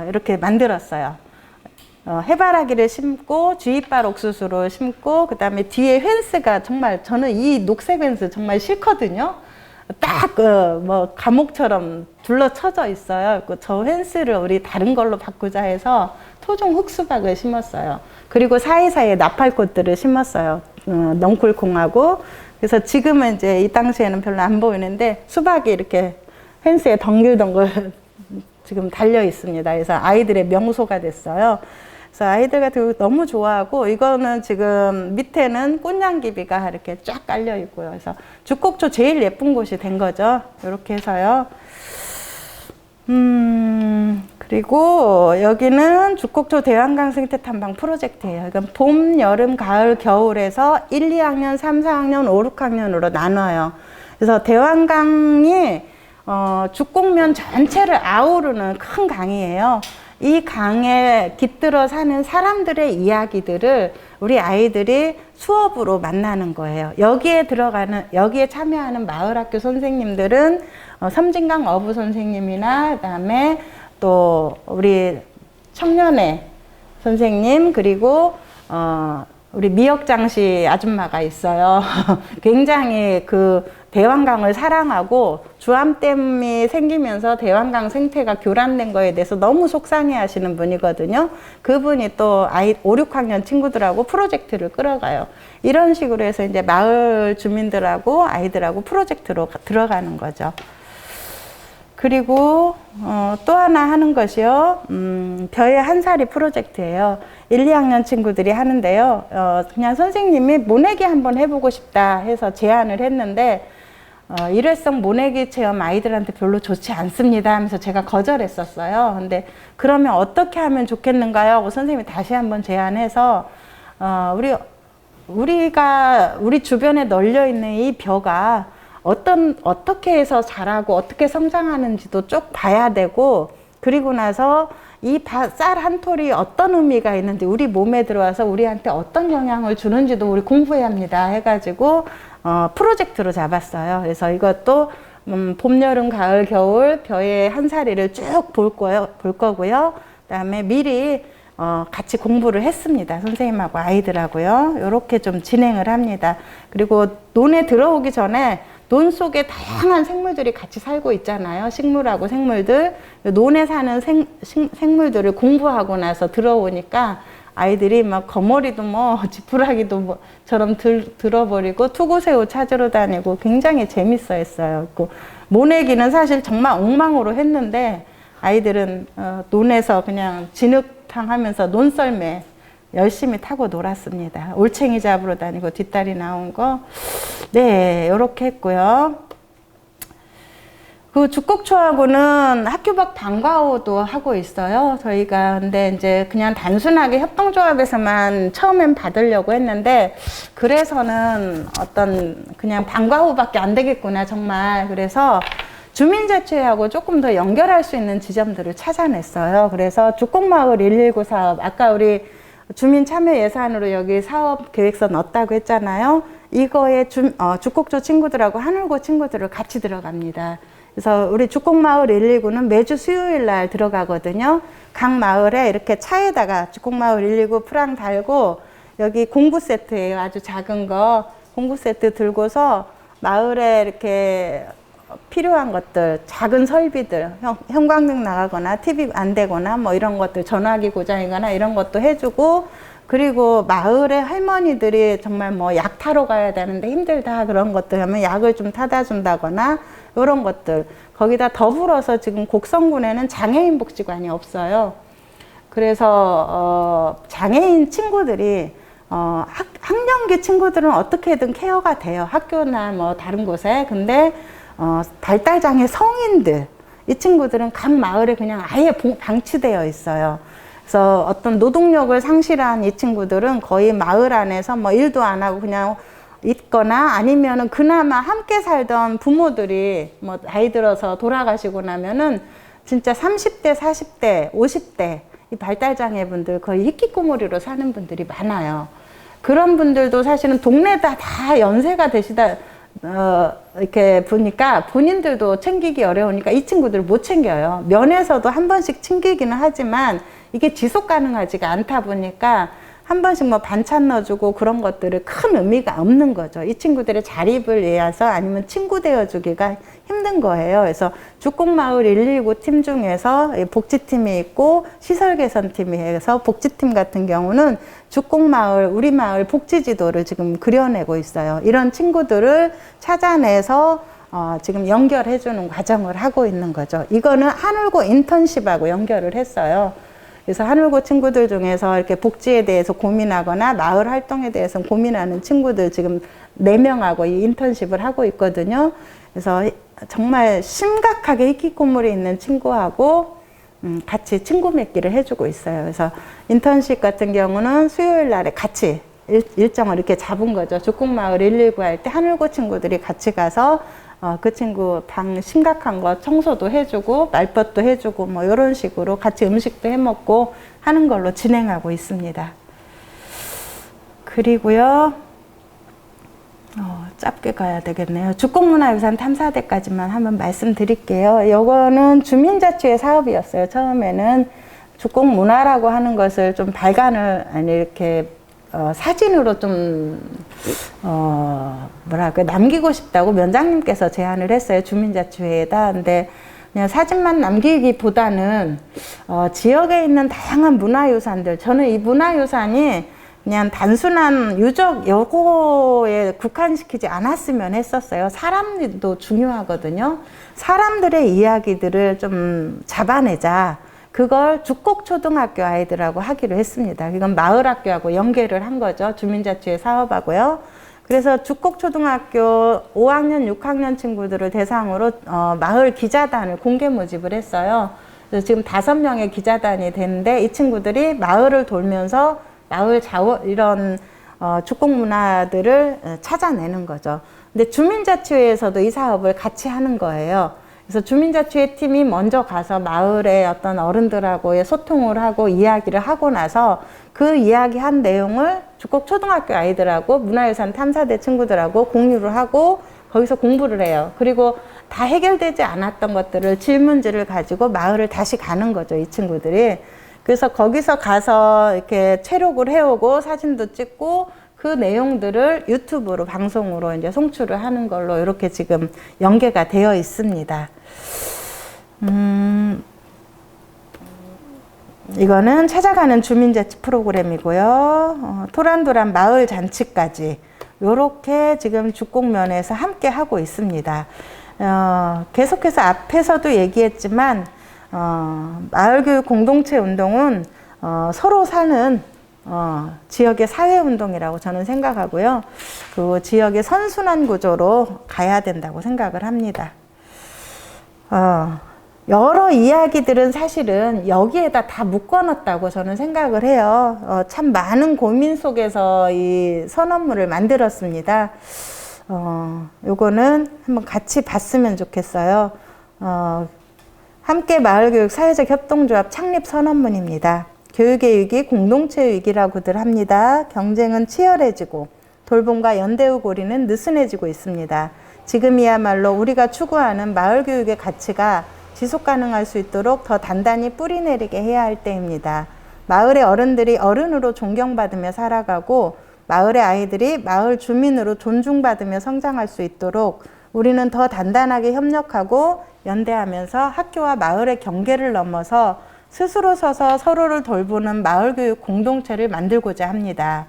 이렇게 만들었어요. 해바라기를 심고 주입발 옥수수로 심고 그다음에 뒤에 펜스가 정말 저는 이 녹색 펜스 정말 싫거든요. 딱 감옥처럼 둘러쳐져 있어요. 저 펜스를 우리 다른 걸로 바꾸자 해서 토종 흑수박을 심었어요. 그리고 사이사이에 나팔꽃들을 심었어요. 넝쿨콩하고. 그래서 지금은 이제 이 당시에는 별로 안 보이는데 수박이 이렇게 펜스에 덩글덩글 지금 달려 있습니다. 그래서 아이들의 명소가 됐어요. 그래서 아이들 같은 거 너무 좋아하고 이거는 지금 밑에는 꽃냥기비가 이렇게 쫙 깔려 있고요. 그래서 죽곡초 제일 예쁜 곳이 된 거죠. 이렇게 해서요. 그리고 여기는 죽곡초 대왕강 생태 탐방 프로젝트예요. 이건 봄, 여름, 가을, 겨울에서 1, 2학년, 3, 4학년, 5, 6학년으로 나눠요. 그래서 대왕강이 죽곡면 전체를 아우르는 큰 강이에요. 이 강에 깃들어 사는 사람들의 이야기들을 우리 아이들이 수업으로 만나는 거예요. 여기에 참여하는 마을학교 선생님들은 섬진강 어부 선생님이나 그다음에 또 우리 청년회 선생님 그리고 우리 미역장씨 아줌마가 있어요. 굉장히 그 대왕강을 사랑하고 주암댐이 생기면서 대왕강 생태가 교란된 거에 대해서 너무 속상해 하시는 분이거든요. 그분이 또 5, 6학년 친구들하고 프로젝트를 끌어가요. 이런 식으로 해서 이제 마을 주민들하고 아이들하고 프로젝트로 들어가는 거죠. 그리고 또 하나 하는 것이요. 벼의 한 살이 프로젝트예요. 1, 2학년 친구들이 하는데요. 그냥 선생님이 모내기 한번 해보고 싶다 해서 제안을 했는데 일회성 모내기 체험 아이들한테 별로 좋지 않습니다 하면서 제가 거절했었어요. 근데 그러면 어떻게 하면 좋겠는가요? 하고 선생님이 다시 한번 제안해서 우리 주변에 널려 있는 이 벼가 어떻게 해서 자라고 어떻게 성장하는지도 쭉 봐야 되고 그리고 나서 이 쌀 한 톨이 어떤 의미가 있는지 우리 몸에 들어와서 우리한테 어떤 영향을 주는지도 우리 공부해야 합니다 해가지고 프로젝트로 잡았어요. 그래서 이것도 봄, 여름, 가을, 겨울 벼의 한 살이를 쭉 볼 거고요. 그다음에 미리 같이 공부를 했습니다. 선생님하고 아이들하고요. 이렇게 좀 진행을 합니다. 그리고 논에 들어오기 전에 논 속에 다양한 생물들이 같이 살고 있잖아요. 식물하고 생물들. 논에 사는 생물들을 공부하고 나서 들어오니까 아이들이 막 거머리도 지푸라기도 처럼 들어버리고 투구새우 찾으러 다니고 굉장히 재밌어 했어요. 모내기는 사실 정말 엉망으로 했는데 아이들은 논에서 그냥 진흙탕 하면서 논썰매 열심히 타고 놀았습니다. 올챙이 잡으러 다니고 뒷다리 나온 거. 네, 이렇게 했고요. 그 죽곡초하고는 학교 밖 방과후도 하고 있어요. 저희가 근데 이제 그냥 단순하게 협동조합에서만 처음엔 받으려고 했는데 그래서는 그냥 방과후밖에 안 되겠구나 정말. 그래서 주민자치회하고 조금 더 연결할 수 있는 지점들을 찾아냈어요. 그래서 죽곡마을 119 사업 아까 우리 주민 참여 예산으로 여기 사업 계획서 넣었다고 했잖아요. 이거에 죽곡조 친구들하고 하늘고 친구들을 같이 들어갑니다. 그래서 우리 죽곡마을 119는 매주 수요일 날 들어가거든요. 각 마을에 이렇게 차에다가 죽곡마을 119 프랑 달고 여기 공구 세트예요. 아주 작은 거 공구 세트 들고서 마을에 이렇게 필요한 것들, 작은 설비들, 형광등 나가거나 TV 안 되거나 뭐 이런 것들, 전화기 고장이거나 이런 것도 해주고, 그리고 마을의 할머니들이 정말 뭐 약 타러 가야 되는데 힘들다 그런 것들 하면 약을 좀 타다 준다거나 이런 것들. 거기다 더불어서 지금 곡성군에는 장애인 복지관이 없어요. 그래서 장애인 친구들이 학령기 친구들은 어떻게든 케어가 돼요. 학교나 뭐 다른 곳에. 근데 발달장애 성인들, 이 친구들은 각 마을에 그냥 아예 방치되어 있어요. 그래서 어떤 노동력을 상실한 이 친구들은 거의 마을 안에서 뭐 일도 안 하고 그냥 있거나 아니면은 그나마 함께 살던 부모들이 뭐 나이 들어서 돌아가시고 나면은 진짜 30대, 40대, 50대 이 발달장애 분들 거의 히키코모리로 사는 분들이 많아요. 그런 분들도 사실은 동네다 다 연세가 되시다 이렇게 보니까 본인들도 챙기기 어려우니까 이 친구들을 못 챙겨요. 면에서도 한 번씩 챙기기는 하지만 이게 지속 가능하지가 않다 보니까 한 번씩 뭐 반찬 넣어주고 그런 것들을 큰 의미가 없는 거죠. 이 친구들의 자립을 위해서 아니면 친구 되어주기가 힘든 거예요. 그래서 죽곡마을 119 팀 중에서 복지팀이 있고 시설 개선팀이 해서 복지팀 같은 경우는 죽곡마을, 우리 마을 복지지도를 지금 그려내고 있어요. 이런 친구들을 찾아내서 지금 연결해주는 과정을 하고 있는 거죠. 이거는 하늘고 인턴십하고 연결을 했어요. 그래서 하늘고 친구들 중에서 이렇게 복지에 대해서 고민하거나 마을 활동에 대해서 고민하는 친구들 지금 4명하고 이 인턴십을 하고 있거든요. 그래서 정말 심각하게 히키코모리 있는 친구하고 같이 친구 맺기를 해주고 있어요. 그래서 인턴십 같은 경우는 수요일 날에 같이 일정을 이렇게 잡은 거죠. 죽곡마을 119 할 때 하늘고 친구들이 같이 가서 그 친구 방 심각한 거 청소도 해주고 말벗도 해주고 뭐 이런 식으로 같이 음식도 해먹고 하는 걸로 진행하고 있습니다. 그리고요, 짧게 가야 되겠네요. 죽곡문화유산 탐사대까지만 한번 말씀드릴게요. 이거는 주민자치회 사업이었어요. 처음에는 죽곡문화라고 하는 것을 좀 발간을 이렇게 사진으로 좀 뭐랄까 남기고 싶다고 면장님께서 제안을 했어요. 주민자치회에다. 근데 그냥 사진만 남기기보다는 지역에 있는 다양한 문화유산들, 저는 이 문화유산이 그냥 단순한 유적 여고에 국한시키지 않았으면 했었어요. 사람도 중요하거든요. 사람들의 이야기들을 좀 잡아내자. 그걸 죽곡초등학교 아이들하고 하기로 했습니다. 이건 마을학교하고 연계를 한 거죠. 주민자치회 사업하고요. 그래서 죽곡초등학교 5학년, 6학년 친구들을 대상으로 마을 기자단을 공개 모집을 했어요. 그래서 지금 5명의 기자단이 되는데 이 친구들이 마을을 돌면서 마을 이런 죽곡 문화들을 찾아내는 거죠. 근데 주민자치회에서도 이 사업을 같이 하는 거예요. 그래서 주민자치회 팀이 먼저 가서 마을의 어떤 어른들하고의 소통을 하고 이야기를 하고 나서 그 이야기한 내용을 죽곡초등학교 아이들하고 문화유산 탐사대 친구들하고 공유를 하고 거기서 공부를 해요. 그리고 다 해결되지 않았던 것들을 질문지를 가지고 마을을 다시 가는 거죠, 이 친구들이. 그래서 거기서 가서 이렇게 체록을 해오고 사진도 찍고 그 내용들을 유튜브로 방송으로 이제 송출을 하는 걸로 이렇게 지금 연계가 되어 있습니다. 이거는 찾아가는 주민자치 프로그램이고요. 토란도란 마을 잔치까지 이렇게 지금 죽곡면에서 함께 하고 있습니다. 계속해서 앞에서도 얘기했지만 마을교육 공동체 운동은 서로 사는 지역의 사회운동이라고 저는 생각하고요. 그 지역의 선순환 구조로 가야 된다고 생각을 합니다. 여러 이야기들은 사실은 여기에다 다 묶어놨다고 저는 생각을 해요. 참 많은 고민 속에서 이 선언문을 만들었습니다. 요거는 한번 같이 봤으면 좋겠어요. 함께 마을교육 사회적 협동조합 창립 선언문입니다. 교육의 위기, 공동체 위기라고들 합니다. 경쟁은 치열해지고 돌봄과 연대의 고리는 느슨해지고 있습니다. 지금이야말로 우리가 추구하는 마을 교육의 가치가 지속 가능할 수 있도록 더 단단히 뿌리내리게 해야 할 때입니다. 마을의 어른들이 어른으로 존경받으며 살아가고 마을의 아이들이 마을 주민으로 존중받으며 성장할 수 있도록 우리는 더 단단하게 협력하고 연대하면서 학교와 마을의 경계를 넘어서 스스로 서서 서로를 돌보는 마을교육 공동체를 만들고자 합니다.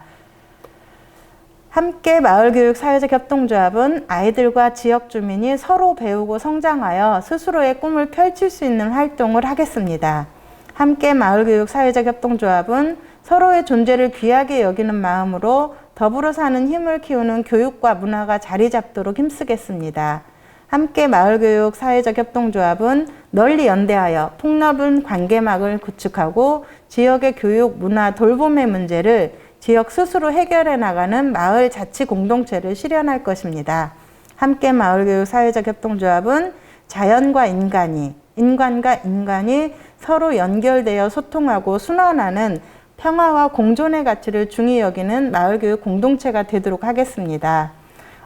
함께 마을교육 사회적 협동조합은 아이들과 지역 주민이 서로 배우고 성장하여 스스로의 꿈을 펼칠 수 있는 활동을 하겠습니다. 함께 마을교육 사회적 협동조합은 서로의 존재를 귀하게 여기는 마음으로 더불어 사는 힘을 키우는 교육과 문화가 자리 잡도록 힘쓰겠습니다. 함께 마을교육 사회적 협동조합은 널리 연대하여 폭넓은 관계막을 구축하고 지역의 교육, 문화, 돌봄의 문제를 지역 스스로 해결해 나가는 마을 자치 공동체를 실현할 것입니다. 함께 마을교육 사회적 협동조합은 자연과 인간이, 인간과 인간이 서로 연결되어 소통하고 순환하는 평화와 공존의 가치를 중히 여기는 마을교육 공동체가 되도록 하겠습니다.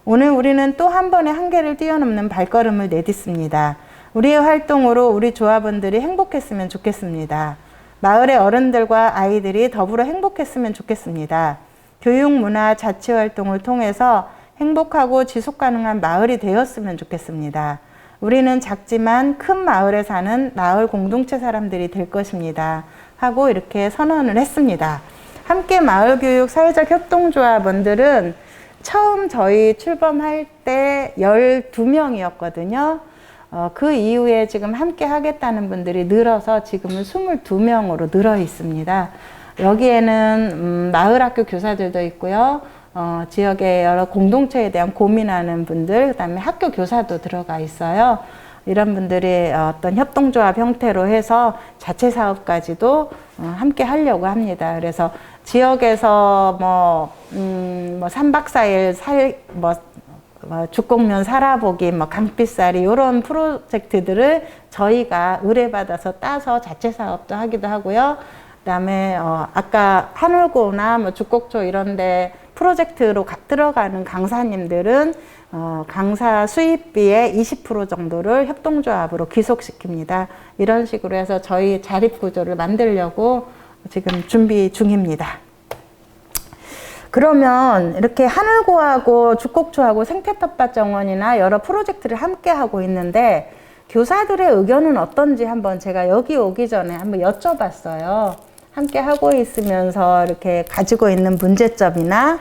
오늘 우리는 또 한 번의 한계를 뛰어넘는 발걸음을 내딛습니다. 우리의 활동으로 우리 조합원들이 행복했으면 좋겠습니다. 마을의 어른들과 아이들이 더불어 행복했으면 좋겠습니다. 교육, 문화, 자치 활동을 통해서 행복하고 지속 가능한 마을이 되었으면 좋겠습니다. 우리는 작지만 큰 마을에 사는 마을 공동체 사람들이 될 것입니다. 하고 이렇게 선언을 했습니다. 함께 마을교육 사회적 협동조합원들은 처음 저희 출범할 때 12명이었거든요. 그 이후에 지금 함께 하겠다는 분들이 늘어서 지금은 22명으로 늘어 있습니다. 여기에는 마을학교 교사들도 있고요. 지역의 여러 공동체에 대한 고민하는 분들, 그다음에 학교 교사도 들어가 있어요. 이런 분들이 어떤 협동조합 형태로 해서 자체 사업까지도 함께 하려고 합니다. 그래서 지역에서 3박 4일 죽곡면 살아보기, 강빛살이 이런 프로젝트들을 저희가 의뢰받아서 따서 자체 사업도 하기도 하고요. 그다음에 아까 한울고나 죽곡초 이런데 프로젝트로 들어가는 강사님들은 강사 수입비의 20% 정도를 협동조합으로 귀속시킵니다. 이런 식으로 해서 저희 자립구조를 만들려고 지금 준비 중입니다. 그러면 이렇게 하늘고하고 죽곡초하고 생태텃밭 정원이나 여러 프로젝트를 함께 하고 있는데 교사들의 의견은 어떤지 한번 제가 여기 오기 전에 한번 여쭤봤어요. 함께 하고 있으면서 이렇게 가지고 있는 문제점이나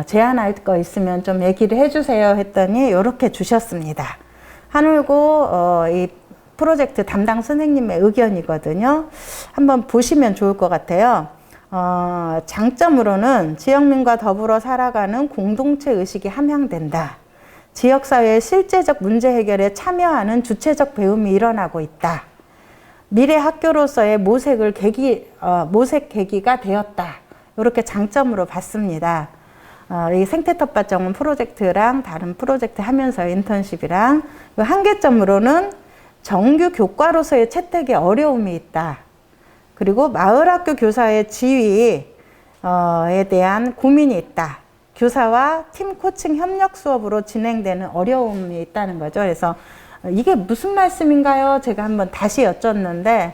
제안할 거 있으면 좀 얘기를 해주세요 했더니 이렇게 주셨습니다. 하늘고 이 프로젝트 담당 선생님의 의견이거든요. 한번 보시면 좋을 것 같아요. 장점으로는 지역민과 더불어 살아가는 공동체 의식이 함양된다. 지역사회의 실제적 문제 해결에 참여하는 주체적 배움이 일어나고 있다. 미래 학교로서의 모색 계기가 되었다. 이렇게 장점으로 봤습니다. 이 생태텃밭 정원 프로젝트랑 다른 프로젝트 하면서 인턴십이랑 한계점으로는 정규 교과로서의 채택에 어려움이 있다. 그리고 마을학교 교사의 지위에 대한 고민이 있다. 교사와 팀 코칭 협력 수업으로 진행되는 어려움이 있다는 거죠. 그래서 이게 무슨 말씀인가요? 제가 한번 다시 여쭸는데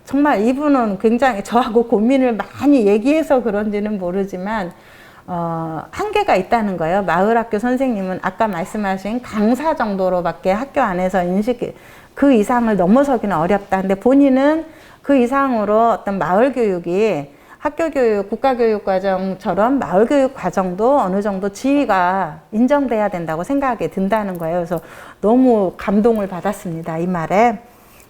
정말 이분은 굉장히 저하고 고민을 많이 얘기해서 그런지는 모르지만 한계가 있다는 거예요. 마을학교 선생님은 아까 말씀하신 강사 정도로밖에 학교 안에서 그 이상을 넘어서기는 어렵다. 근데 본인은 그 이상으로 어떤 마을 교육이 학교 교육, 국가 교육 과정처럼 마을 교육 과정도 어느 정도 지위가 인정돼야 된다고 생각이 든다는 거예요. 그래서 너무 감동을 받았습니다. 이 말에.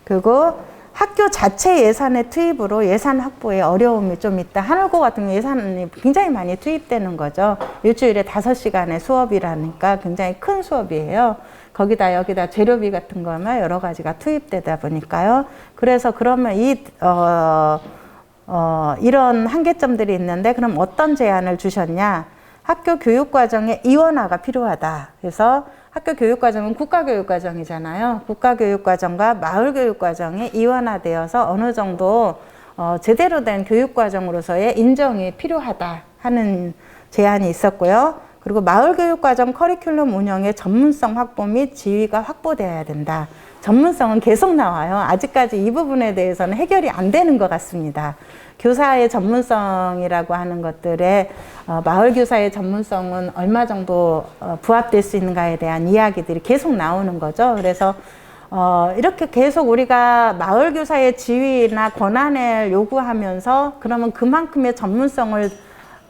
그리고 학교 자체 예산의 투입으로 예산 확보에 어려움이 좀 있다. 하늘고 같은 경우 예산이 굉장히 많이 투입되는 거죠. 일주일에 5시간의 수업이라니까 굉장히 큰 수업이에요. 거기다 여기다 재료비 같은 거나 여러 가지가 투입되다 보니까요. 그래서 그러면 이런 한계점들이 있는데 그럼 어떤 제안을 주셨냐? 학교 교육과정의 이원화가 필요하다. 그래서 학교 교육과정은 국가교육과정이잖아요. 국가교육과정과 마을교육과정이 이원화되어서 어느 정도 제대로 된 교육과정으로서의 인정이 필요하다 하는 제안이 있었고요. 그리고 마을교육과정 커리큘럼 운영의 전문성 확보 및 지위가 확보되어야 된다. 전문성은 계속 나와요. 아직까지 이 부분에 대해서는 해결이 안 되는 것 같습니다. 교사의 전문성이라고 하는 것들에 마을교사의 전문성은 얼마 정도 부합될 수 있는가에 대한 이야기들이 계속 나오는 거죠. 그래서 이렇게 계속 우리가 마을교사의 지위나 권한을 요구하면서 그러면 그만큼의 전문성을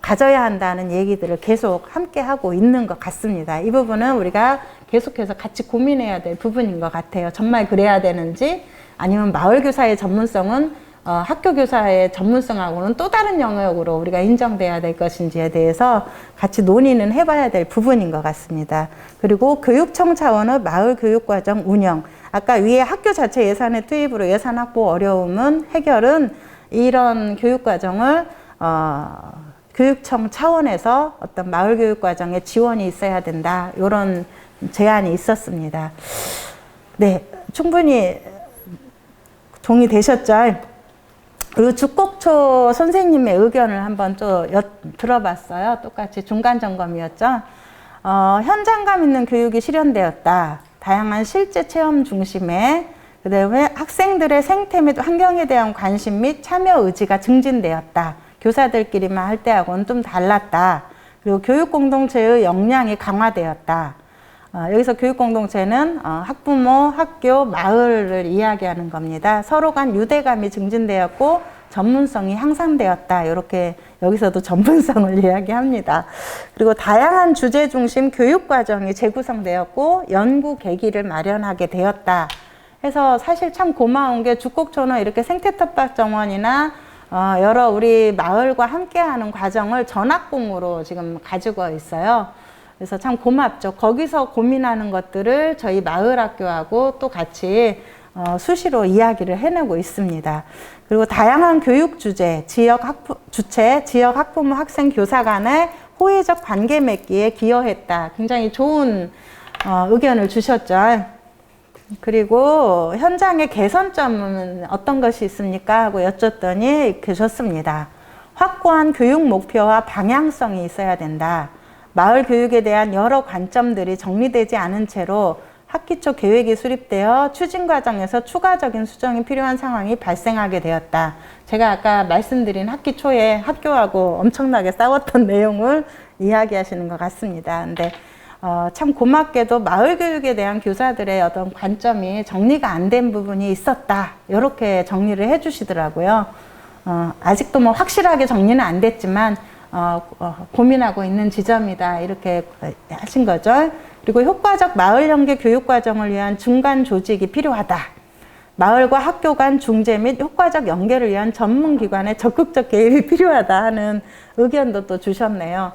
가져야 한다는 얘기들을 계속 함께 하고 있는 것 같습니다. 이 부분은 우리가 계속해서 같이 고민해야 될 부분인 것 같아요. 정말 그래야 되는지 아니면 마을교사의 전문성은 학교교사의 전문성하고는 또 다른 영역으로 우리가 인정돼야 될 것인지에 대해서 같이 논의는 해봐야 될 부분인 것 같습니다. 그리고 교육청 차원의 마을교육과정 운영, 아까 위에 학교 자체 예산의 투입으로 예산 확보 어려움은 해결은 이런 교육과정을 교육청 차원에서 어떤 마을교육과정에 지원이 있어야 된다, 이런 제안이 있었습니다. 네, 충분히 동의되셨죠? 그리고 죽곡초 선생님의 의견을 한번 또 들어봤어요. 똑같이 중간점검이었죠. 현장감 있는 교육이 실현되었다. 다양한 실제 체험 중심에, 그 다음에 학생들의 생태 및 환경에 대한 관심 및 참여 의지가 증진되었다. 교사들끼리만 할 때하고는 좀 달랐다. 그리고 교육공동체의 역량이 강화되었다. 여기서 교육공동체는 학부모, 학교, 마을을 이야기하는 겁니다. 서로 간 유대감이 증진되었고 전문성이 향상되었다. 이렇게 여기서도 전문성을 이야기합니다. 그리고 다양한 주제 중심 교육과정이 재구성되었고 연구 계기를 마련하게 되었다. 해서 사실 참 고마운 게 죽곡초는 이렇게 생태텃밭정원이나 여러 우리 마을과 함께하는 과정을 전학공으로 지금 가지고 있어요. 그래서 참 고맙죠. 거기서 고민하는 것들을 저희 마을학교하고 또 같이 수시로 이야기를 해내고 있습니다. 그리고 다양한 교육 주제, 지역 학부모, 학생, 교사 간의 호의적 관계 맺기에 기여했다. 굉장히 좋은 의견을 주셨죠. 그리고 현장의 개선점은 어떤 것이 있습니까? 하고 여쭸더니 계셨습니다. 확고한 교육 목표와 방향성이 있어야 된다. 마을 교육에 대한 여러 관점들이 정리되지 않은 채로 학기 초 계획이 수립되어 추진 과정에서 추가적인 수정이 필요한 상황이 발생하게 되었다. 제가 아까 말씀드린 학기 초에 학교하고 엄청나게 싸웠던 내용을 이야기하시는 것 같습니다. 근데 참 고맙게도 마을 교육에 대한 교사들의 어떤 관점이 정리가 안 된 부분이 있었다. 이렇게 정리를 해 주시더라고요. 아직도 뭐 확실하게 정리는 안 됐지만 고민하고 있는 지점이다. 이렇게 하신 거죠. 그리고 효과적 마을 연계 교육 과정을 위한 중간 조직이 필요하다. 마을과 학교 간 중재 및 효과적 연계를 위한 전문기관의 적극적 개입이 필요하다 하는 의견도 또 주셨네요.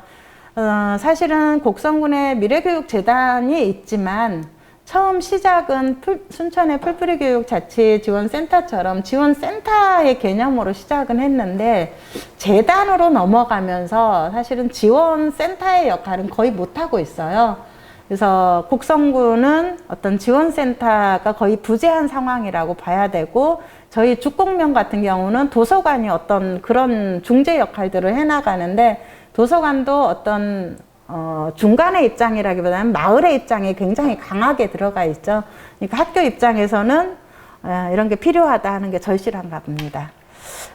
사실은 곡성군에 미래교육재단이 있지만 처음 시작은 순천의 풀뿌리교육자치지원센터처럼 지원센터의 개념으로 시작은 했는데 재단으로 넘어가면서 사실은 지원센터의 역할은 거의 못하고 있어요. 그래서 곡성군은 어떤 지원센터가 거의 부재한 상황이라고 봐야 되고 저희 죽곡면 같은 경우는 도서관이 어떤 그런 중재 역할들을 해나가는데 도서관도 어떤 중간의 입장이라기보다는 마을의 입장이 굉장히 강하게 들어가 있죠. 그러니까 학교 입장에서는 이런 게 필요하다 하는 게 절실한가 봅니다.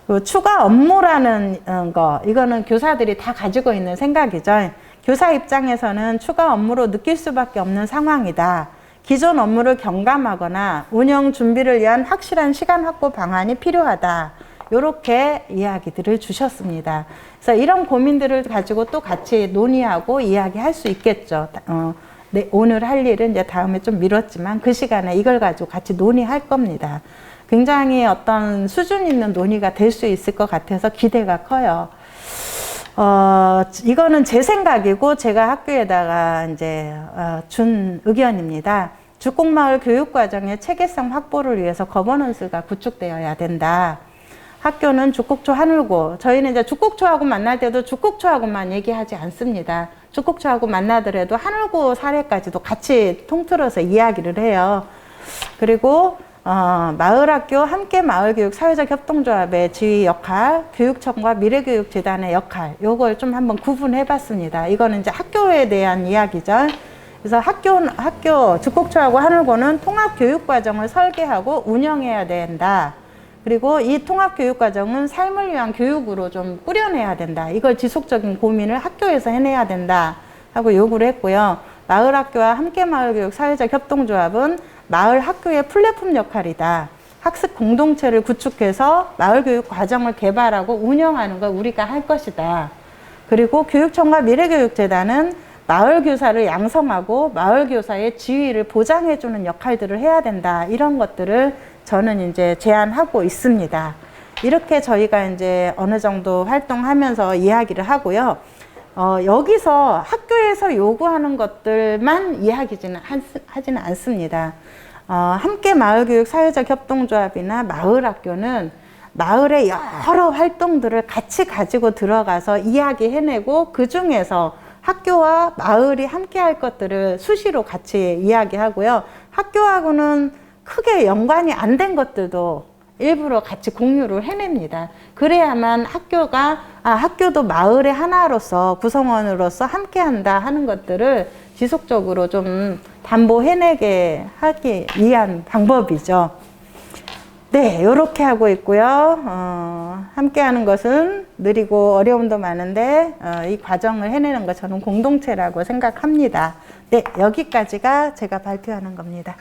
그리고 추가 업무라는 거, 이거는 교사들이 다 가지고 있는 생각이죠. 교사 입장에서는 추가 업무로 느낄 수밖에 없는 상황이다. 기존 업무를 경감하거나 운영 준비를 위한 확실한 시간 확보 방안이 필요하다. 이렇게 이야기들을 주셨습니다. 그래서 이런 고민들을 가지고 또 같이 논의하고 이야기할 수 있겠죠. 네, 오늘 할 일은 이제 다음에 좀 미뤘지만 그 시간에 이걸 가지고 같이 논의할 겁니다. 굉장히 어떤 수준 있는 논의가 될 수 있을 것 같아서 기대가 커요. 이거는 제 생각이고 제가 학교에다가 이제 준 의견입니다. 죽곡마을 교육과정의 체계성 확보를 위해서 거버넌스가 구축되어야 된다. 학교는 죽곡초 하늘고, 저희는 이제 죽곡초하고 만날 때도 죽곡초하고만 얘기하지 않습니다. 죽곡초하고 만나더라도 하늘고 사례까지도 같이 통틀어서 이야기를 해요. 그리고 마을학교 함께 마을교육 사회적 협동조합의 지휘 역할, 교육청과 미래교육재단의 역할, 요걸 좀 한번 구분해 봤습니다. 이거는 이제 학교에 대한 이야기죠. 그래서 학교 즉곡초하고 하늘고는 통합교육과정을 설계하고 운영해야 된다. 그리고 이 통합교육과정은 삶을 위한 교육으로 좀 뿌려내야 된다. 이걸 지속적인 고민을 학교에서 해내야 된다 하고 요구를 했고요. 마을학교와 함께마을교육 사회적 협동조합은 마을 학교의 플랫폼 역할이다. 학습 공동체를 구축해서 마을교육 과정을 개발하고 운영하는 걸 우리가 할 것이다. 그리고 교육청과 미래교육재단은 마을교사를 양성하고 마을교사의 지위를 보장해주는 역할들을 해야 된다. 이런 것들을 저는 이제 제안하고 있습니다. 이렇게 저희가 이제 어느 정도 활동하면서 이야기를 하고요. 여기서 학교에서 요구하는 것들만 하지는 않습니다. 함께 마을교육 사회적 협동조합이나 마을학교는 마을의 여러 활동들을 같이 가지고 들어가서 이야기해내고 그 중에서 학교와 마을이 함께 할 것들을 수시로 같이 이야기하고요. 학교하고는 크게 연관이 안 된 것들도 일부러 같이 공유를 해냅니다. 그래야만 학교도 마을의 하나로서 구성원으로서 함께한다 하는 것들을 지속적으로 좀 담보해내게 하기 위한 방법이죠. 네, 이렇게 하고 있고요. 함께하는 것은 느리고 어려움도 많은데 이 과정을 해내는 것 저는 공동체라고 생각합니다. 네, 여기까지가 제가 발표하는 겁니다.